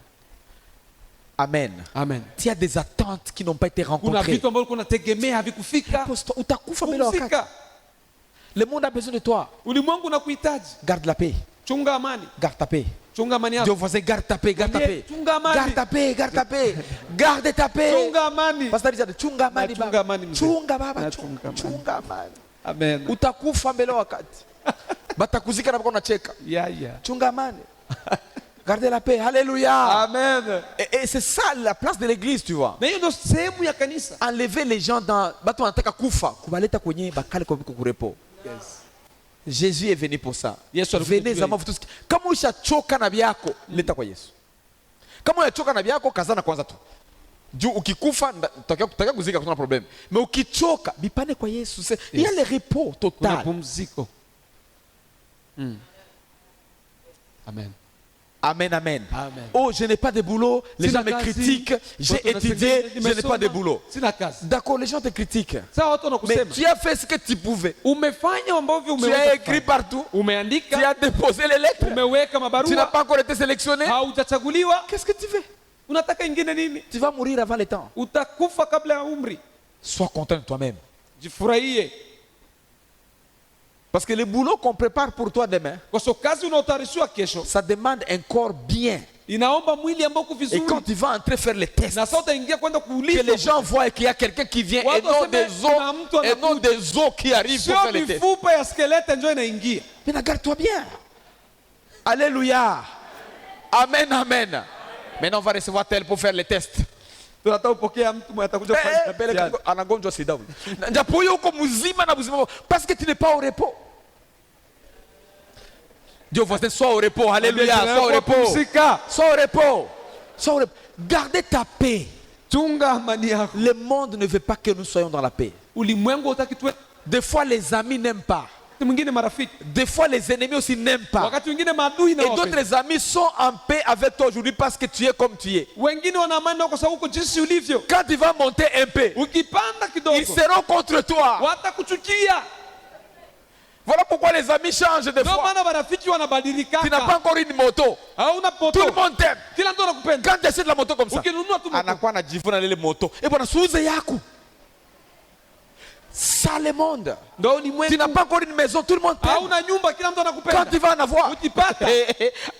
Amen. Amen. Il y a des attentes qui n'ont pas été Kuna rencontrées. vitu ambavyo unategemea havikufika. Repose-toi, utakufa mbele ya wakati. Pumzika. Le monde a besoin de toi. Ulimwengu unakuhitaji. Garde la paix. Chunga amani. Garde ta paix. Chunga amani Dieu yako. voisin, garde ta paix, garde ta paix. Chunga amani. Garde ta paix, garde ta paix. Garde ta paix. Chunga amani. Pastor Richard, chunga amani Chunga baba. amani mzee. Chunga baba, Na chunga chunga amani. amani. Amen. Utakufa mbele ya wakati. Batakuzika na bakona cheka. Yeah. Chunga amani. Gardez la paix. Alléluia. Amen. Et c'est ça la place de l'église, tu vois. Na hiyo ndio sehemu ya kanisa. Enlever les gens dans batu wanataka kufa, kubaleta kwenye bakale kwa kurepo. Yes. Jésus est venu pour ça. Yesu alikuja Venez juu ya à moi vous tous. Kama ushachoka na vyako, leta kwa Yesu. Kama unachoka na vyako kazana kwanza tu. Juu ukikufa tutakia kuzika kuna problem. Mais ukichoka bipane kwa Yesu. Il y a le repos Kuna total. pumziko. Amen. Amen, amen. Amen. Oh, je n'ai pas de boulot. Les Sina gens me kazi. critiquent. J'ai Watu étudié. wanasema, Je n'ai pas de nimesoma, boulot. Sina kazi. D'accord, les gens te critiquent. Sasa watu Mais wanakusema tu as fait ce que tu pouvais. umefanya ambavyo Tu as umeweza écrit kufanya. partout. Tu Umeandika, as déposé les lettres. umeweka Tu n'as mabarua, pas encore été sélectionné. haujachaguliwa. Qu'est-ce que tu fais? Unataka ingine nini? Tu vas mourir avant le temps. Utakufa kabla ya umri. Sois content de toi-même. Jifurahie, Parce que le boulot qu'on prépare pour toi demain, kwa sababu kazi unaotayarishiwa kesho ça demande un corps bien. inaomba mwili ambao uko Et vizuri, quand tu vas entrer faire les tests, na sasa utaingia kwenda que kuulizwa, les gens voient qu'il y a quelqu'un qui vient et Watu non waseme, des kuna os, mtu et non anakuja. des os qui arrivent pour sio faire les tests. mifupa ya skelete ndio inaingia. Mais regarde-toi bien. Alléluia. Amen, amen. Maintenant, on va recevoir tel pour faire les tests. Tunataka upokea mtu mwenye atakuja kufanya mtihani. Anagonjwa sida. Japo yuko mzima na mzima parce que tu n'es pas au repos. Dieu voisin, sois au repos. Alléluia. Sois au repos. Pumzika. Sois au repos. Sois au repos. Gardez ta paix. Chunga amani yako. Le monde ne veut pas que nous soyons dans la paix. Ulimwengu hutaki tuwe. Des fois, les amis n'aiment pas. Wakati mwingine marafiki, Des fois, les ennemis aussi n'aiment pas. wakati mwingine maadui na Et wapenda. d'autres amis sont en paix avec toi aujourd'hui parce que tu es comme tu es. Wengine wana amani na kwa sababu uko jinsi ulivyo. Quand tu vas monter un peu, Ukipanda ils kidogo seront contre toi. watakuchukia. Voilà pourquoi les amis changent des Ndio fois. maana marafiki wanabadilika. Tu n'as pas encore une moto. Hauna Tout moto. le monde t'aime. Kila mtu anakupenda. Quand tu essaies de la moto comme ça, Ukinunua tu moto. anakuwa anajivuna lile moto. Et bwana suuze yako. Ça le monde. Ndio Tu ulimwengu. n'as pas encore une maison, tout le monde t'aime. Hauna nyumba, kila mtu Quand anakupenda. tu vas en avoir, Ukipata.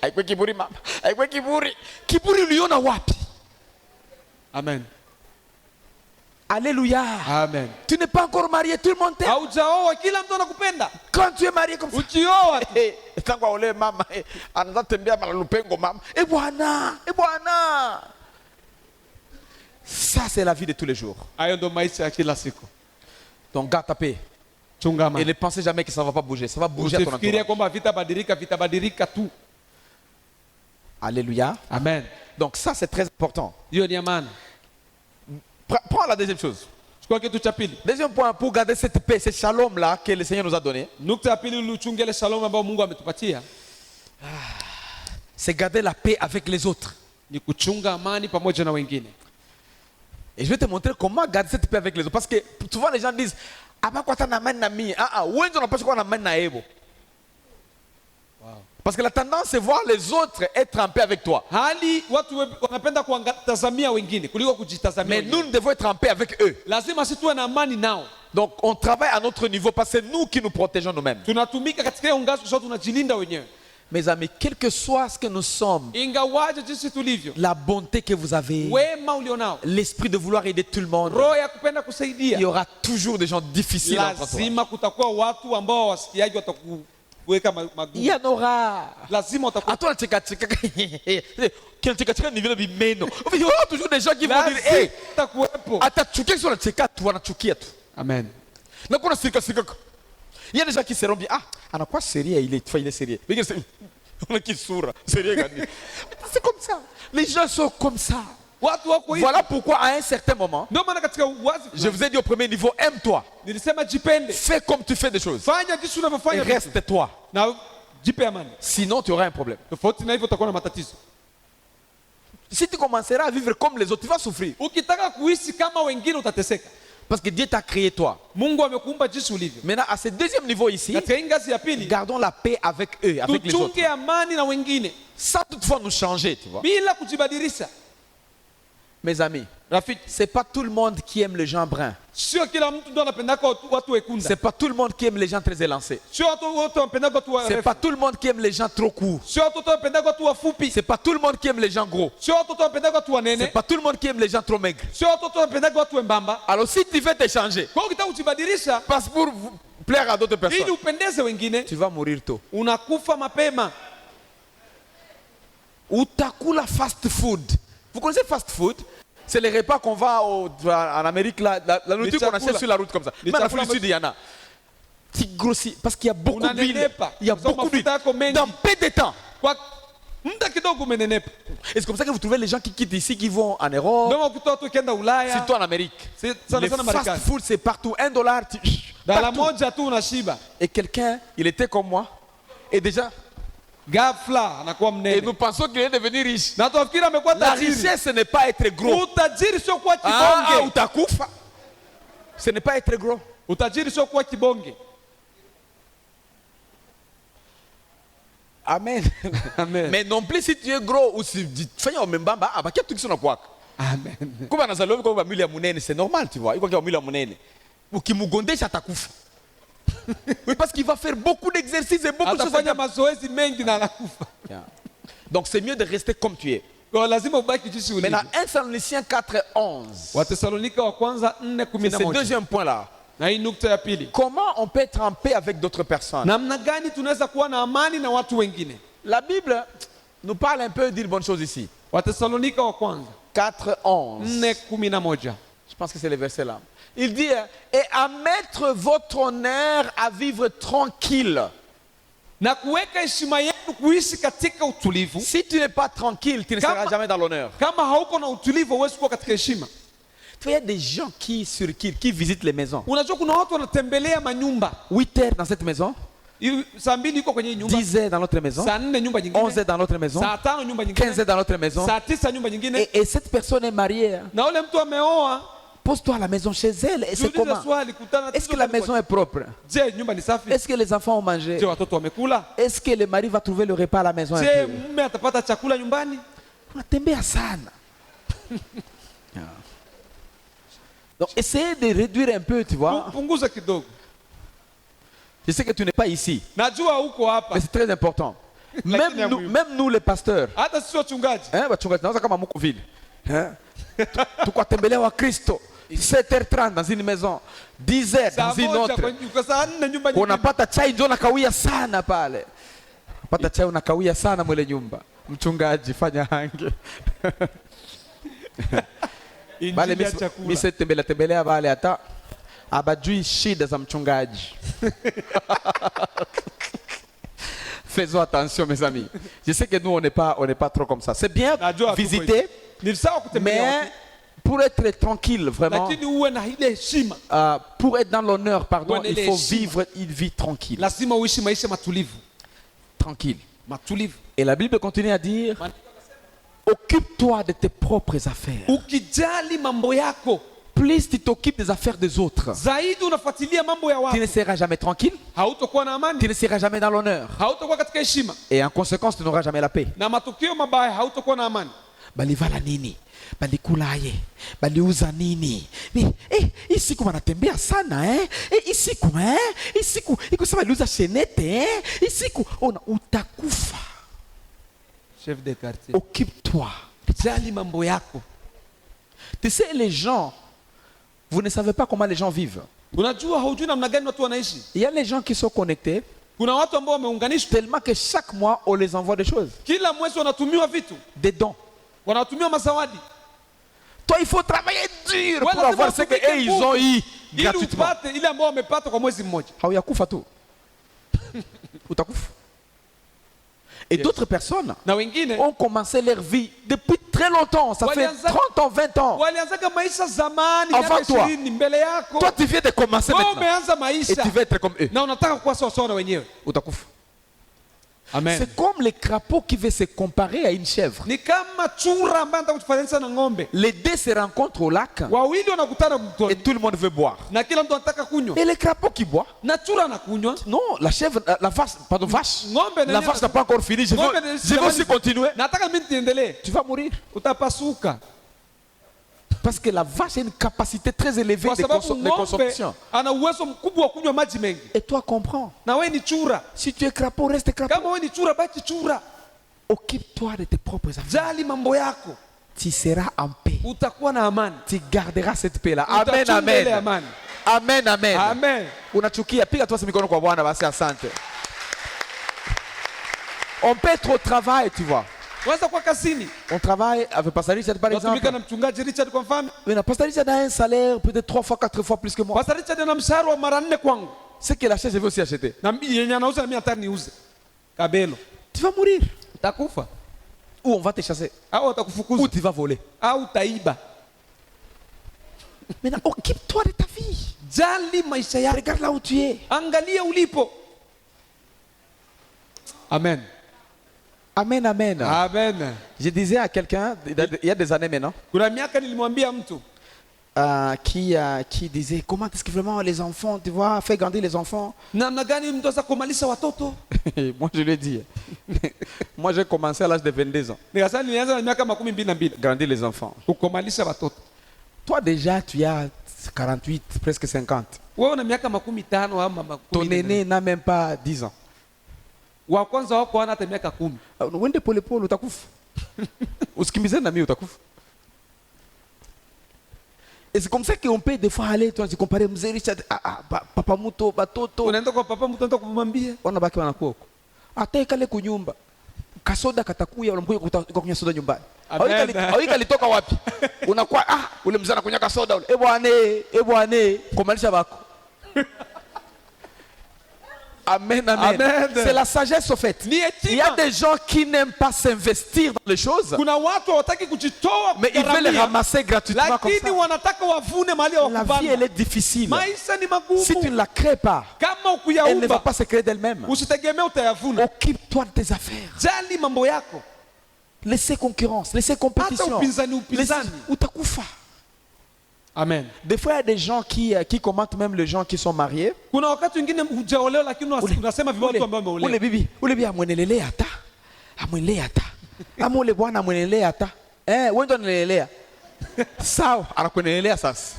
Aikwe kiburi mama. Aikwe kiburi. Kiburi uliona wapi? Amen. Alléluia. Amen. Tu n'es pas encore marié, tout le monde t'aime. Haujaoa, kila mtu anakupenda. Quand tu es marié comme ça. Ukioa tu. Tangu aolewe mama, anaanza tembea mara lupengo mama. Bwana, bwana. Ça c'est la vie de tous les jours. Hayo ndio maisha ya kila siku. Donc garde ta paix. Chunga Et amani. ne pensez jamais que ça ne va pas bouger. Ça va bouger à ton Usifikirie entourage. kwamba vitabadilika tu. Alléluia. Amen. Donc ça c'est très important. Hiyo ni amani. Prends la deuxième chose. Chukua kitu cha pili. Deuxième point pour garder cette paix, ce shalom là que le Seigneur nous a donné, Nukta ya pili, uchunge ile shalom ambayo Mungu ametupatia c'est garder la paix avec les autres. ni kuchunga amani pamoja na wengine. Et je vais te montrer comment garder cette paix avec les autres. Parce que souvent les gens disent, ah bah quoi t'as na amani na mie. Wengi on pas quoi na amani na ebo. Parce que la tendance c'est voir les autres être en paix avec toi. Hali watu wanapenda kuwatazamia wengine kuliko kujitazamia Mais wenyewe. nous devons être en paix avec eux. Lazima sisi tuwe na amani nao. Donc on travaille à notre niveau parce que c'est nous qui nous protégeons nous-mêmes. Tunatumika katika hiyo ngazi kwa sababu tunajilinda wenyewe. Mes amis, quel que soit ce que nous sommes, Ingawaje jinsi tulivyo, la bonté que vous avez, wema ulionao, l'esprit de vouloir aider tout le monde, roho ya kupenda il y kusaidia, aura toujours des gens difficiles entre toi. lazima kutakuwa watu ambao wasikiaji watakuweka Il magumu. y en aura. Lazima utakuwa, À toi, le tcheka niveau bimeno. Il y aura toujours des gens qui vont dire, hey, lazima utakuwepo. atachukia sur le tcheka, tu wanachukia tu. Amen. Na kuna sika. Il y a des gens qui seront bien, anakuwa sérieux, il est sérieux. Mais on a qui sourd, sérieux gani. C'est comme ça. Les gens sont comme ça. Watu wako hivi. Voilà pourquoi à un certain moment, Ndio maana katika uwazi je vous ai dit au premier niveau, aime-toi. nilisema jipende. Fais comme tu fais des choses. Fanya jinsi Et unavyofanya vitu. reste-toi. Na jipe amani. Sinon, tu auras un problème. Tofauti na hivyo utakuwa na matatizo. Si tu commenceras à vivre comme les autres, tu vas souffrir. Ukitaka kuishi kama wengine utateseka. Parce que Dieu t'a créé toi. Mungu amekuumba jinsi ulivyo. Maintenant, à ce deuxième niveau ici, Katika hii ngazi ya pili, gardons la paix avec eux, avec les autres. tuchunge amani na wengine Sans toutefois nous changer, tu vois. bila kujibadilisha. Mes amis, Rafiki, c'est pas tout le monde qui aime les gens bruns. sio kila mtu ndio anapendaka watu wekunda. C'est pas tout le monde qui aime les gens très élancés. Sio watu wote wanapendaka watu C'est warefu. pas tout le monde qui aime les gens trop courts. Sio watu wote wanapendaka watu wafupi. C'est pas tout le monde qui aime les gens gros. Sio watu wote wanapendaka watu C'est wanene. pas tout le monde qui aime les gens trop maigres. Sio watu wote wanapendaka watu wembamba. Alors si tu veux te changer, Kwa hiyo ukitaka kujibadilisha parce pour plaire à d'autres ili personnes, upendeze wengine, tu vas mourir tôt. unakufa mapema. Utakula fast food. Vous connaissez fast food? C'est les repas qu'on va en Amérique, là, la nourriture qu'on achète sur la route comme ça. Les Même en chakula Afrique du Sud, il y en a. Tu grossis parce qu'il y a beaucoup d'huile. Unanenepa. Il y a Kwa sababu beaucoup d'huile. mafuta yako mengi. Dans peu de temps, Kwa muda kidogo umenenepa. Et c'est comme ça que vous trouvez les gens qui quittent ici, qui vont en Europe, Ndio ukitoa tu ukienda Ulaya, surtout en Amérique. sana Les sana Marekani. fast food, c'est partout. $1, Dala partout. moja tu unashiba. Et quelqu'un, il était comme moi. Et déjà, Ghafla anakuwa et mnene. nous pensons qu'il est devenu riche. Na tunafikiri amekuwa La tajiri. richesse, ce n'est pas être gros. Utajiri sio kuwa Ah, kibonge. utakufa. Ce n'est pas être gros. Utajiri sio kuwa kibonge. Amen. Amen. Mais non plus si tu es gros ou si tu fais un membamba, ah, bah, qu'est-ce que tu as quoi? Amen. Comme on a zalo, comme on a mis la monnaie, c'est normal, tu vois. Il faut qu'il y ait la monnaie. Ou qu'il m'a gondé, ça t'acouffe. Oui, parce qu'il va faire beaucoup d'exercices et beaucoup de choses. Atafanya mazoezi mengi na anakufa. Yeah. Donc c'est mieux de rester comme tu es. Kwa lazima ubaki jinsi ulivyo. Maintenant, 1 Thessaloniciens 4:11. Wathesalonika wa kwanza C'est ce 4:11. deuxième point là. Na hii nukta ya pili. Comment on peut être en paix avec d'autres personnes? Namna gani tunaweza kuwa na amani na watu wengine? La Bible nous parle un peu d'une bonne chose ici. Wathesalonika wa kwanza 4:11. 4:11. Je pense que c'est le verset là. Il dit, et à mettre votre honneur à vivre tranquille. Na kuweka heshima yenu kuishi katika utulivu. Si tu n'es pas tranquille, tu ne seras jamais dans l'honneur. Kama hauko na utulivu huwezi kuwa katika heshima. Il y a des gens qui circulent, qui visitent les maisons. Unajua kuna watu wanatembelea manyumba. 8 heures dans cette maison, Saa 2 yuko kwenye hii nyumba. 10 heures dans l'autre maison, Saa 4 nyumba 11 nyingine. heures dans l'autre maison, Saa 5 nyumba 15 nyingine. heures dans l'autre maison. Saa 9 nyumba nyingine. Et cette personne est mariée. Na ule mtu ameoa. Pose-toi à la maison chez elle. Et c'est Jiulize comment? swali, kutana Est-ce que la maison est propre? Je, nyumba ni safi? Est-ce que les enfants ont mangé? Je, watoto wamekula? Est-ce que le mari va trouver le repas à la maison? Je, mume atapata chakula nyumbani? Unatembea sana. Donc essayez de réduire un peu, tu vois. Punguza kidogo. Je sais que tu n'es pas ici, Najua uko hapa. mais c'est très important. Même nous les pasteurs, Hata sisi wachungaji. wachungaji tunaweza kama mko vile. Tukwatembelea wa Kristo 7h30 dans une maison, 10h dans une autre. Kwa saa 4 nyumba nyingine. Unapata chai ndio nakawia sana pale. Unapata chai unakawia sana mwele nyumba. Mchungaji fanya hange. Bale Injili ya chakula. mimi tembelea bale hata abajui shida za mchungaji. Faisons attention mes amis. Je sais que nous on n'est pas trop comme ça. C'est bien Najua visiter, Ni sawa kutembelea mais watu. pour être tranquille vraiment, Lakini uwe na ile heshima. pour être dans l'honneur, pardon, Uwe na il ile faut heshima. vivre une vie tranquille. Lazima uishi maisha matulivu. Tranquille. Matulivu. Et la Bible continue à dire, occupe-toi de tes propres affaires. Ukijali mambo yako, Plus tu t'occupes des affaires des autres, zaidi unafuatilia mambo ya tu ne watu, seras jamais tranquille, hautakuwa na tu amani, ne seras jamais dans l'honneur. hautakuwa katika heshima, Et en conséquence, tu n'auras jamais la paix. na matukio mabaya hautakuwa na amani. Balivala nini? Balikulaye? Baliuza nini? Hii siku wanatembea sana hii siku hii siku iko sema baliuza shenete hii siku ona utakufa. Chef de quartier, Occupe-toi. jali mambo yako. Tu sais, les gens, vous ne savez pas comment les gens vivent. Unajua haujui namna gani watu wanaishi. Il y a les gens qui sont connectés Kuna watu ambao wameunganishwa, tellement que chaque mois on les envoie des choses, kila mwezi wanatumiwa vitu, des dons. wanatumiwa mazawadi. Toi, il faut travailler dur Ouais, pour là, avoir c'est ce bon, qu'ils ont eu ili gratuitement. upate ile ambao wamepata kwa mwezi mmoja. Hauyakufa tu. Utakufa. Et d'autres personnes Na wengine ont commencé leur vie depuis très longtemps. Ça fait Walianza- 30 ans, 20 ans. walianzaga maisha zamani, Avant miaka toi. 20 mbele yako. Toi, tu viens de commencer Wewe maintenant. umeanza Et maisha tu veux être comme eux. na unataka kuwa sawa sawa na wenyewe. Utakufa. Amen. C'est comme les crapauds qui veulent se comparer à une chèvre. Ni kama chura ambaye anataka kujifananisha na ng'ombe. Les deux se rencontrent au lac Wawili wanakutana et mtoni tout le monde veut boire. na kila mtu anataka kunywa. Et les crapauds qui boivent, Na chura anakunywa. non, la chèvre, la vache, pardon, vache. Ng'ombe La vache n'a pas encore fini. Je veux aussi continuer. Nataka mimi niendelee. Tu vas mourir. Utapasuka. Parce que la vache a une capacité très élevée Kwa de, sababu de ng'ombe consommation. ana uwezo mkubwa wa kunywa maji mengi. Et toi, comprends. Na wewe ni chura. Si tu es crapaud, reste crapaud. Kama wewe ni chura, baki chura. Occupe-toi de tes propres affaires. Jali mambo yako. Tu seras en paix. Utakuwa na amani. Tu garderas cette paix-là. Amen, Utachunga ile amen. amani. Amen, amen. Amen. Unachukia, piga tu mikono kwa Bwana basi asante. On peut être au travail, tu vois. Unaweza kuwa kazini. On travaille avec Pastor Richard par Unatumika exemple. na mchungaji Richard kwa mfano. Mais Pastor Richard a un salaire peut-être 3 fois, 4 fois plus que moi. Pastor Richard ana mshahara wa mara 4 kwangu. Ce qu'il achète, je vais aussi acheter. Na mimi yenye anauza na mimi hata niuze. Kabelo. Tu vas mourir. Utakufa. ou on va te chasser, au ou watakufukuza tu vas voler. au utaiba. Maintenant, occupe-toi de ta vie. Jali maisha yako, Regarde là où tu es. angalia ulipo. Amen. Amen, amen. Amen. Je disais à quelqu'un, il y a des années maintenant, Kuna miaka nilimwambia mtu qui disait comment est-ce que vraiment les enfants, tu vois, faire grandir les enfants. namna gani mtu aweza kumalisha watoto. Moi je lui ai dit, moi j'ai commencé à l'âge de 22 ans, Nikasema nilianza na miaka 22 grandir les enfants. kukomalisha watoto. Toi déjà tu as 48, presque 50. Wewe una miaka 50 ama Ton 10. aîné n'a même pas 10 ans. Wa kwanza wako hana hata miaka 10. Wende pole pole utakufa. Usikimbize na mimi utakufa. Et c'est comme ça qu'on peut des fois aller, toi, se comparer mzee Richard, papa muto, batoto. Unaenda kwa papa mtu anataka kumwambia. Wanabaki wanakuwa huko. Hata ikale kunyumba. Kasoda katakuya unamkuja kunywa soda nyumbani. Hawika litoka wapi? Unakuwa ule mzee anakunywa kasoda ule. Eh bwana, komalisha bako. Amen, amen. Amen. C'est la sagesse au fait. Il y a des gens qui n'aiment pas s'investir dans les choses, Kuna watu hawataki kujitoa mais ils veulent les ramasser gratuitement comme lakini ça. wanataka wavune mahali La vie, elle wakubanda. est difficile. Maisha ni magumu. Si tu ne la crées pas, Kama elle ne va ukuyaumba pas se créer d'elle-même. usitegemee utayavuna. Occupe-toi de tes affaires. Jali mambo yako. Laissez concurrence, laissez Hata compétition. upinzani upinzani. Utakufa. Amen. Des fois, il y a des gens qui commentent même les gens qui sont mariés. Kuna wakati wengine hujaolewa lakini unasema vibaya watu ambao Ule wameolewa. bibi amwenelelea hata. Amwenelea hata. Ama ule bwana amwenelea hata. Wewe ndo unanelelea. Sawa, anakuenelea sasa.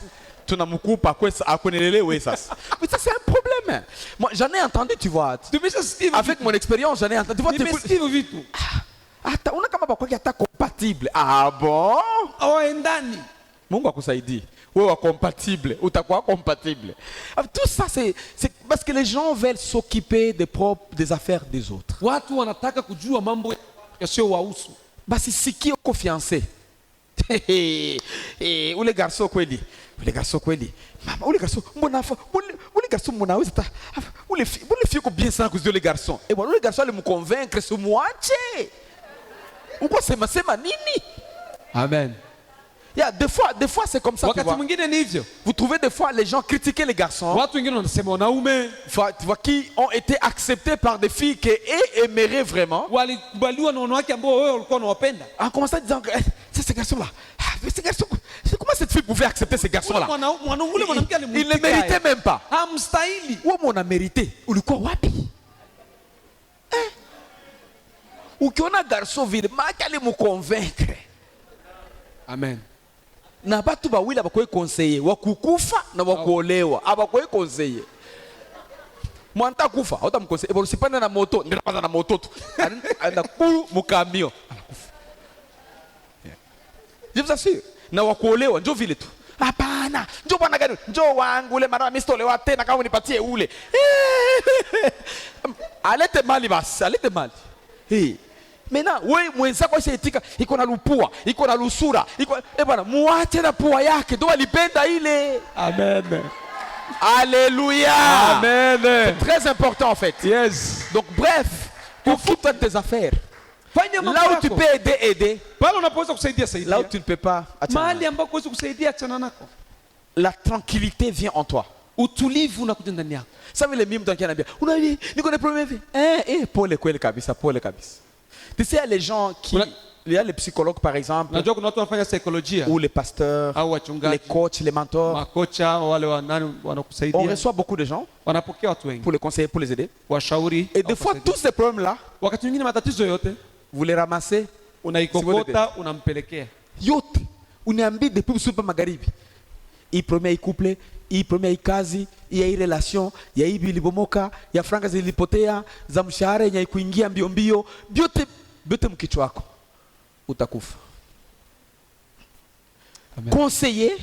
Tunamkupa kwesa akuenelele wewe sasa. Mais ça c'est un problème. Moi, j'en ai entendu, tu vois. Tumeshasikia Avec mon expérience, j'en ai entendu. Tu vois, nimesikia vitu. hata una kama bakwaki hata compatible. Ah bon? Hawaendani. Mungu akusaidie. Wewe wa compatible, utakuwa compatible. Tout ça c'est parce que les gens veulent s'occuper des affaires des autres. Watu wanataka kujua mambo yasiyo wahusu. Basi siki uko fiancé. Ule garçon kweli. Ule garçon kweli. Mama, ule garçon ule garçon mnaweza ta ule fille ko bien sana kuzio le garçon. Et voilà, le garçon allait me convaincre ce moitié. Uko sema nini? Amen. Yeah, des fois c'est comme ça, tu Wakati vois. mwingine ni hivyo. Vous trouvez des fois les gens critiquer les garçons. Watu wengine wanasema wanaume Tu vois, qui ont été acceptés par des filles qui aimeraient vraiment. walikubaliwa na wanawake ambao wewe ulikuwa unawapenda. En commençant à dire que c'est ce garçon-là. Ce garçon, comment cette fille pouvait accepter ce garçon-là? Ule mwanamke Il ne méritait même pas. Hamstahili. Où on a mérité? Ulikuwa wapi? Ukiona garçon vile, makali mu convaincre. Amen. Na batu bawili abakoe conseiller, wakukufa na wakuolewa, abakoe conseiller. Mwanta kufa, hauta mkonseiller. Ebo usipande na moto, ndirapanda na moto tu. Anda ku mukamio. Anakufa. Je vous assure, na wakuolewa ndio vile tu. Hapana, njoo bwana gani? Njoo wangu ule mara mimi sitolewa tena kama unipatie ule. Alete mali basi, alete mali. Maintenant, wewe mwenzako ashaetika iko na lupua, iko na lusura, iko bwana muache na pua yake ndio alipenda ile. Amen. Alléluia. Amen. C'est très important en fait. Yes. Donc bref, occupe-toi de tes affaires. Fanya mambo Là où tu yako. peux aider. Pale unapoweza kusaidia saidia. Là où tu ne peux pas, achana. Mahali ambako huwezi kusaidia achana nako. La tranquillité vient en toi. Utulivu unakuja ndani yako. Ça veut le mime donc anambia. Unavi, niko na problème hivi. Pole kweli kabisa, pole kabisa. Tu sais, il y a les gens qui il y a les psychologues par exemple, Unajua kuna watu wanafanya saikolojia ou les pasteurs, au les wachungaji, coachs, les mentors. makocha wale On wanakusaidia. reçoit beaucoup de gens Wanapokea watu wengi pour les conseiller, pour les aider. washauri. Et des fois, tous ces problèmes-là, wakati mwingine matatizo yote vous les ramassez. unaikokota unampelekea. Yote, uniambie depuis super magharibi. Il promet il couple, il promet il kazi, il y a une relation, il y a bilibomoka, il y a franga zilipotea, za mshahara yenye kuingia mbio mbio, byote mkichwa wako. Utakufa. Conseiller,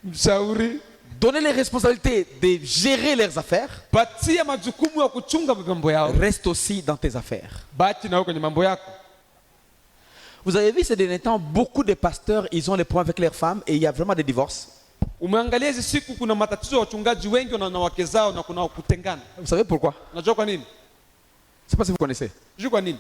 Mshauri, donner les responsabilités de gérer leurs affaires, patia majukumu ya kuchunga mambo yao. reste aussi dans tes affaires. Baki na wewe kwenye mambo yako. Vous avez vu ces derniers temps, beaucoup de pasteurs, ils ont les problèmes avec leurs femmes et il y a vraiment des divorces. Umeangalia hizi siku kuna matatizo ya wachungaji wengi na wake zao na kuna kutengana. Vous savez pourquoi? Unajua kwa nini? Je ne sais pas si vous connaissez. Unajua kwa nini?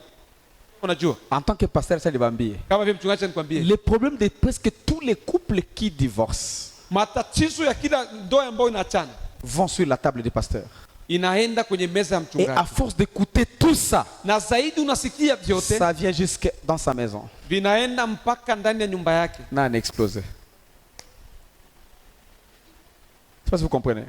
Unajua, en tant que pasteur, ça libambie. kama vile mchungaji nikwambie, Le problème de presque tous les couples qui divorcent matatizo ya kila ndoa ambayo inaachana vont sur la table du pasteur. inaenda kwenye meza ya Et à mchungaji, force d'écouter tout ça, na zaidi unasikia vyote ça vient jusque dans sa maison. vinaenda mpaka ndani ya nyumba yake. Non, on a explosé. Je sais pas si vous comprenez.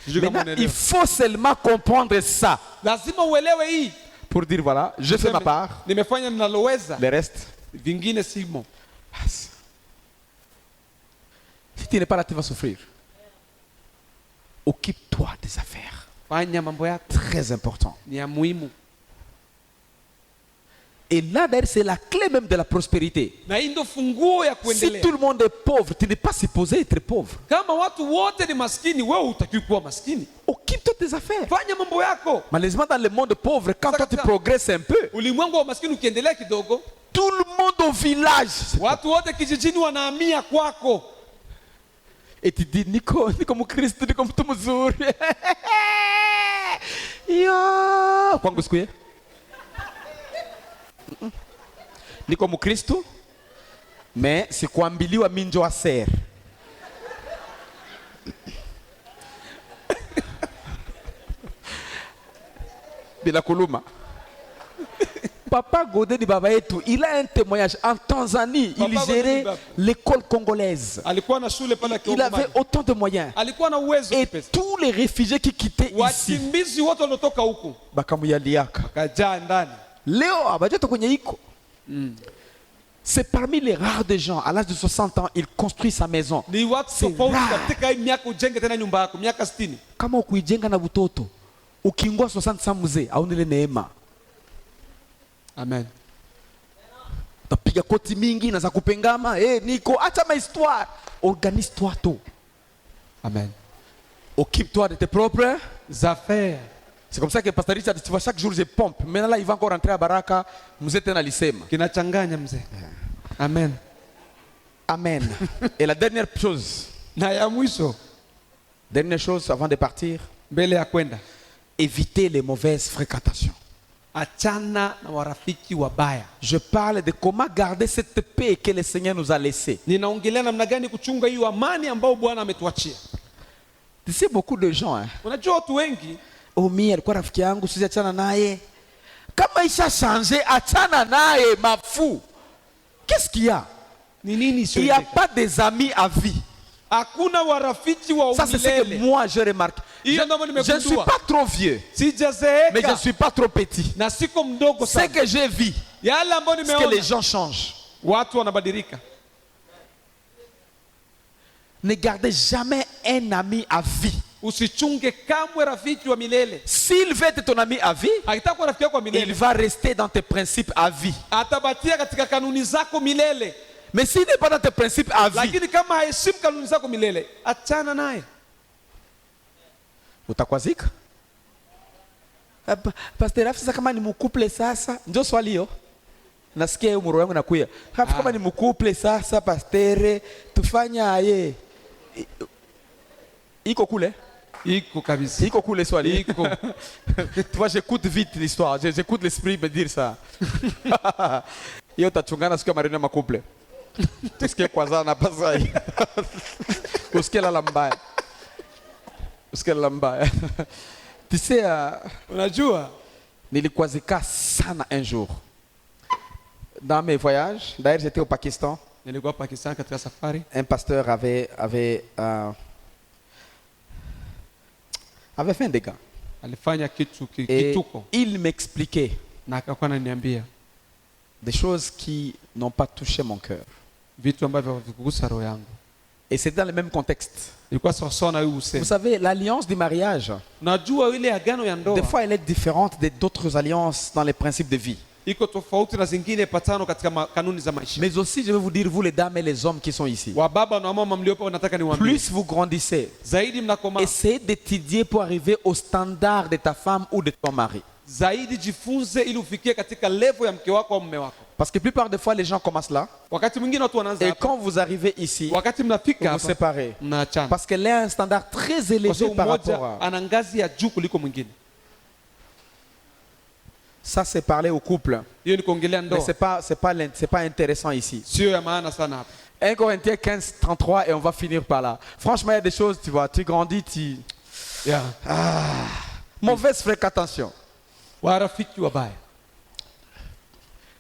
Sijui kama Maintenant, il unaelewa. faut seulement comprendre ça Lazima uelewe hii, pour dire voilà, je fais ma part, nimefanya ninaloweza, le reste. vingine simo. Passe. Si tu n'es pas là, tu vas souffrir. Occupe-toi des affaires. Fanya mambo yako, Très important. ni ya muhimu. Et là, d'ailleurs, c'est la clé même de la prospérité. Na hii ndio funguo ya Si kuendelea. tout le monde est pauvre, tu n'es pas supposé être pauvre. Kama watu wote ni maskini, wewe hutakiwi kuwa maskini. Occupe-toi des affaires. Fanya mambo yako. Malheureusement, dans le monde pauvre, quand Ça, toi tu ça. progresses un peu, Ulimwengu wa maskini ukiendelea kidogo, tout le monde au village. watu wote kijijini wanahamia kwako. Et tu dis, Nico, Nico Mkristo, Nico mtu mzuri. Yo, kwangu siku ye? Niko Mkristo, mais sikuambiliwa minjo wa ser. Bila kuluma. Papa Godé ni baba yetu, il a un témoignage. En Tanzanie, il Papa Godé gérait ni baba. l'école congolaise. Alikuwa na shule pale Il avait Kiongomani. autant de moyens. Alikuwa na uwezo Et kipesa. tous les réfugiés qui quittaient ici, Wakimbizi wote waliotoka huku bakamuyaliaka. kajaa ndani. Leo abajoto kwenye iko. C'est parmi les rares des gens, à l'âge de 60 ans, il construit sa maison. Ni watu C'est tofauti rare. katika hii miaka ujenge tena nyumba yako, miaka 60. Kama ukuijenga na butoto, ukingwa 60 saa mzee, aunile neema. Amen. Tapiga koti mingi na za kupengama, Nico, acha ma histoire. Organise-toi tout. Amen. Occupe-toi de tes propres. Affaires. C'est comme ça que Pasteur Richard, tu vois, chaque jour je pompe. Maintenant là, il va encore rentrer à Baraka, mzee tena alisema. Kinachanganya mzee. Amen. Amen. Et la dernière chose, Na ya mwisho dernière chose avant de partir, mbele ya kwenda, éviter les mauvaises fréquentations. achana na warafiki wabaya. Je parle de comment garder cette paix que le Seigneur nous a laissée. Ninaongelea namna gani kuchunga hiyo amani ambayo Bwana ametuachia. Tu sais, beaucoup de gens, Unajua watu wengi, oh mimi alikuwa rafiki yangu, sisi achana naye. Kama isha changer, achana naye mafu. Qu'est-ce qu'il y a? ni nini Il n'y a sio? pas des amis à vie. Hakuna warafiki wa Ça, c'est ce que umilele. moi je remarque. Je Hiyo ndio je ne suis nimegundua. pas trop vieux, mais je ne Sijazeeka suis pas trop petit. na siko mdogo Ce sana. que j'ai vu, Yale ambayo c'est que les nimeona gens changent. watu wanabadilika. Ne gardez jamais un ami à vie. Usichunge kamwe rafiki wa milele. S'il veut être ton ami à vie, Akitaka kuwa rafiki yako wa il milele, va rester dans tes principes à vie. atabatia katika kanuni zako milele. Mais s'il n'est pas dans tes principes à vie, Lakini kama haheshimu kanuni zako milele, achana naye. utakwazika. Pastor Rafi, sasa kama ni mkuple sasa, ndio swali hiyo. Nasikia hiyo muro yangu nakuya. Rafi, kama ni mkuple sasa, pastere, tufanya aye. Iko kule? Iko kabisa. Iko kule swali. Iko. Tu vois, j'écoute vite l'histoire. J'écoute l'esprit me dire ça. Hiyo tachungana siku ya marino ya makuple. Tusikie kwanza na pasa hii. Usikie la mbaya. Usikie la mbaya. Tu sais, Unajua nilikwazika sana un jour. Dans mes voyages, d'ailleurs j'étais au Pakistan, nilikuwa Pakistan katika safari, un pasteur avait fait un dégât. alifanya kitu Et kituko il m'expliquait na akakuwa ananiambia des choses qui n'ont pas touché mon cœur. vitu ambavyo havikugusa roho yangu. Et c'est dans le même contexte. Ilikuwa sawasawa na hii Vous usemi. savez, l'alliance du mariage, Unajua ile agano ya des ndoa fois elle est différente d'autres alliances dans les principes de vie. iko tofauti na zingine patano katika kanuni za maisha. Mais aussi, je vais vous dire, vous les dames et les hommes qui sont ici, Wa baba na mama mliopo, nataka niwaambie, plus vous grandissez, zaidi mnakomaa, essayez d'étudier pour arriver au standard de ta femme ou de ton mari. zaidi jifunze ili ufikie katika level ya mke wako au mume wako. Parce que la plupart des fois, les gens commencent là. Wakati mwingine watu wanaanza Et hapa, quand vous arrivez ici, wakati vous mnafika vous hapa séparez. mnaachana, Parce qu'elle a un standard très kwa élevé sababu par mmoja rapport à... ana ngazi ya juu kuliko mwingine. Ça, c'est parler au couple. Hiyo ni kuongelea Mais ndoa, c'est pas intéressant ici. sio ya maana sana hapa. 1 Corinthiens 15, 33 et on va finir par là. Franchement, il y a des choses, tu vois, tu grandis, tu... Yeah. Mauvaise fréquentation. Warafiki wabaya,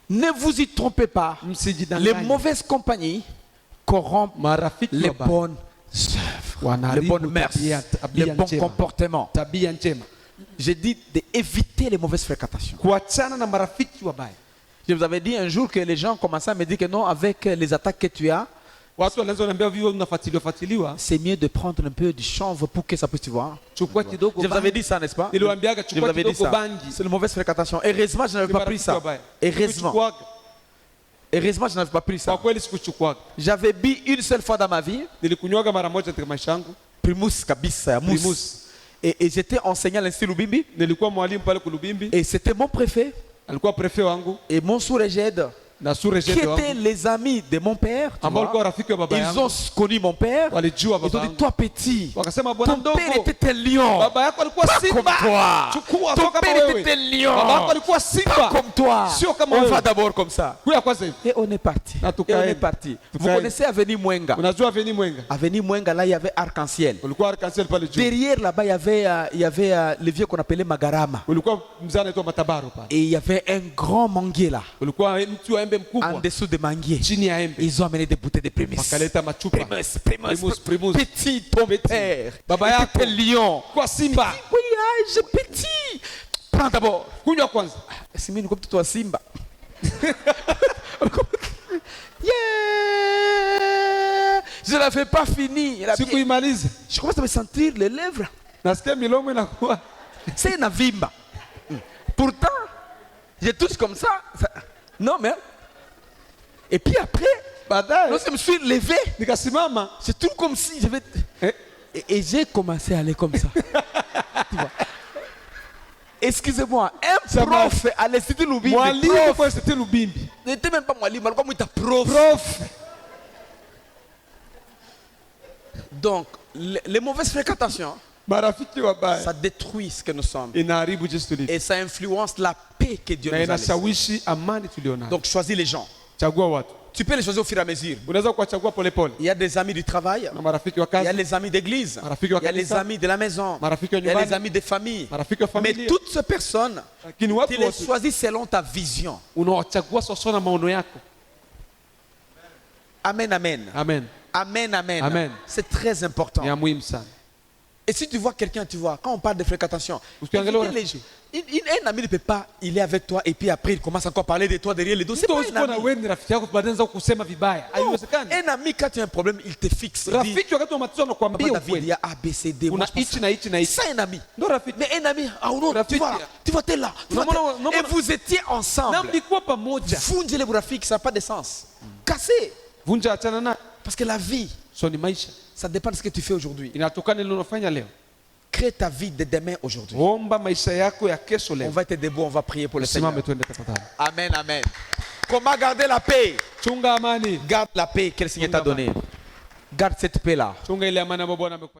Ne vous y trompez pas. Les msijidanganye. mauvaises compagnies corrompent Marafiki les wabaya bonnes œuvres, les wanaharibu bonnes mœurs, tabia les bons njema, comportements. tabia njema. J'ai dit d'éviter les mauvaises fréquentations. Kuachana na marafiki wabaya. Je vous avais dit un jour que les gens commençaient à me dire que non, avec les attaques que tu as, Watu wanaanza kuniambia vivyo unafuatiliwa, c'est mieux de prendre un peu du chanvre pour que ça puisse te voir. chukua kidogo Je vous avais bangi. dit ça, n'est-ce pas? Niliwaambiaga Je vous chukua avais dit kidogo ça. bangi. C'est une mauvaise fréquentation. Heureusement, je n'avais pas pris ça. Heureusement. Sikuchukuaga. Heureusement, je n'avais pas pris Kwa ça. kweli sikuchukuaga. J'avais bu une seule fois dans ma vie, Nilikunywaga mara moja katika maisha yangu. Primus kabisa, mousse. Primus. Et j'étais enseignant à l'Institut Lubimbi. Nilikuwa mwalimu pale Kulubimbi, Et c'était mon préfet alikuwa prefet wangu et mon sous-régède na qui sous-regente étaient wangu les amis de mon père. tu ambao vois. walikuwa rafiki wa baba Ils yangu, ont connu mon père. walijua Ils baba ont dit, yangu, toi petit, wakasema bwana ton père mdogo, était un lion. baba yako alikuwa Pas comme simba. toi. Chukua Ton toka kama père wewe. était un lion. Baba yako alikuwa Pas simba. comme toi. Sio kama On wewe. va d'abord comme ça. Kuya kwanza hivi. Et on est parti. Na Et on tukaenda. est parti. Vous Tukaenda. connaissez Avenue Mwenga? Unajua Veni Mwenga, Avenue Mwenga, là, il y avait Arc-en-Ciel. ulikuwa arc-en-ciel pale juu, Derrière, là-bas, il y avait le vieux qu'on appelait Magarama. ulikuwa mzee anaitwa Matabaro pale, Et il y avait un grand manguier là, ulikuwa mti wa embe en mkubwa dessous de manguier. chini ya embe, Ils ont amené des bouteilles de prémices. wakaleta machupa. Primus. Petit, ton père. Baba était yako un lion. kwa simba, Oui, j'ai petit. Prends d'abord. kunywa kwanza. C'est mieux comme toi, Simba. Yeah! Je n'avais pas fini. Sikuimaliza, Je commence à me sentir les lèvres. nasikia milomo inakuwa C'est une vimba. Pourtant, je touche comme ça. Non, mais. Et puis après, baadaye. lorsque je me suis levé, Nikasimama c'est tout comme si je vais. eh, Et j'ai commencé à aller comme ça. Tu vois. Excusez-moi, un Ça prof à l'Institut Lubimbi, mwalimu prof, kwa Institut Lubimbi, n'était même pas mwalimu, alikuwa mwita prof. prof. Donc, les mauvaises fréquentations, Marafiki wabaya ça détruit ce que nous sommes. inaharibu jinsi tulivyo Et ça influence la paix que Dieu na nous a laissée. inashawishi amani tulionayo. Donc, choisis les gens. Chagua watu, Tu peux les choisir au fur et à mesure. unaweza kuwachagua polepole. Il y a des amis du travail, Na marafiki wa il y a kazi, les amis d'église, marafiki wa il y a les kanisa, amis de la maison, marafiki wa il y a les nyumbani, amis de famille. marafiki wa Mais familia. toutes ces personnes, Lakini tu watu les wote choisis selon ta vision. unawachagua sawasawa na maono yako. Amen, amen. Amen, Amen, amen. Amen. C'est très important. ni ya muhimu sana. Et si tu vois quelqu'un, tu vois, quand on parle de fréquentation, Usiangalie évitez les gens. Un ami ne peut pas, il est avec toi et puis après il commence encore à parler de toi derrière les dos. C'est Mtu pas hawezi un kuwa na ami. wewe ni rafiki yako baadaye anza kusema vibaya. Non. Haiwezekani. Un ami, quand tu as un problème, il te fixe. Il dit, Rafiki wakati wa matatizo Papa anakuambia David, il ukweli. y a A, B, C, D. Moi, Kuna je pense hichi na hichi na hichi. ça, un ami. Ndio rafiki. Mais un ami, ah non, Rafiki. tu vois tel là. Tu vois Non, non, tel. non, Et non. vous étiez ensemble. Na mlikuwa pamoja. Fungez les graphiques, ça n'a pas de sens. Cassez. Vunja, achana na. Parce que la vie, So ni maisha. ça dépend de ce que tu fais aujourd'hui. Inatokana ile unafanya leo. Crée ta vie de demain aujourd'hui. Omba maisha yako ya kesho On leo. va être debout, on va prier pour le Seigneur. Simame twende tafadhali. Amen, amen. Comment garder la paix? Chunga amani. Garde la paix que le Seigneur t'a donnée. Garde cette paix-là. Chunga ile amani ambayo Bwana amekupa.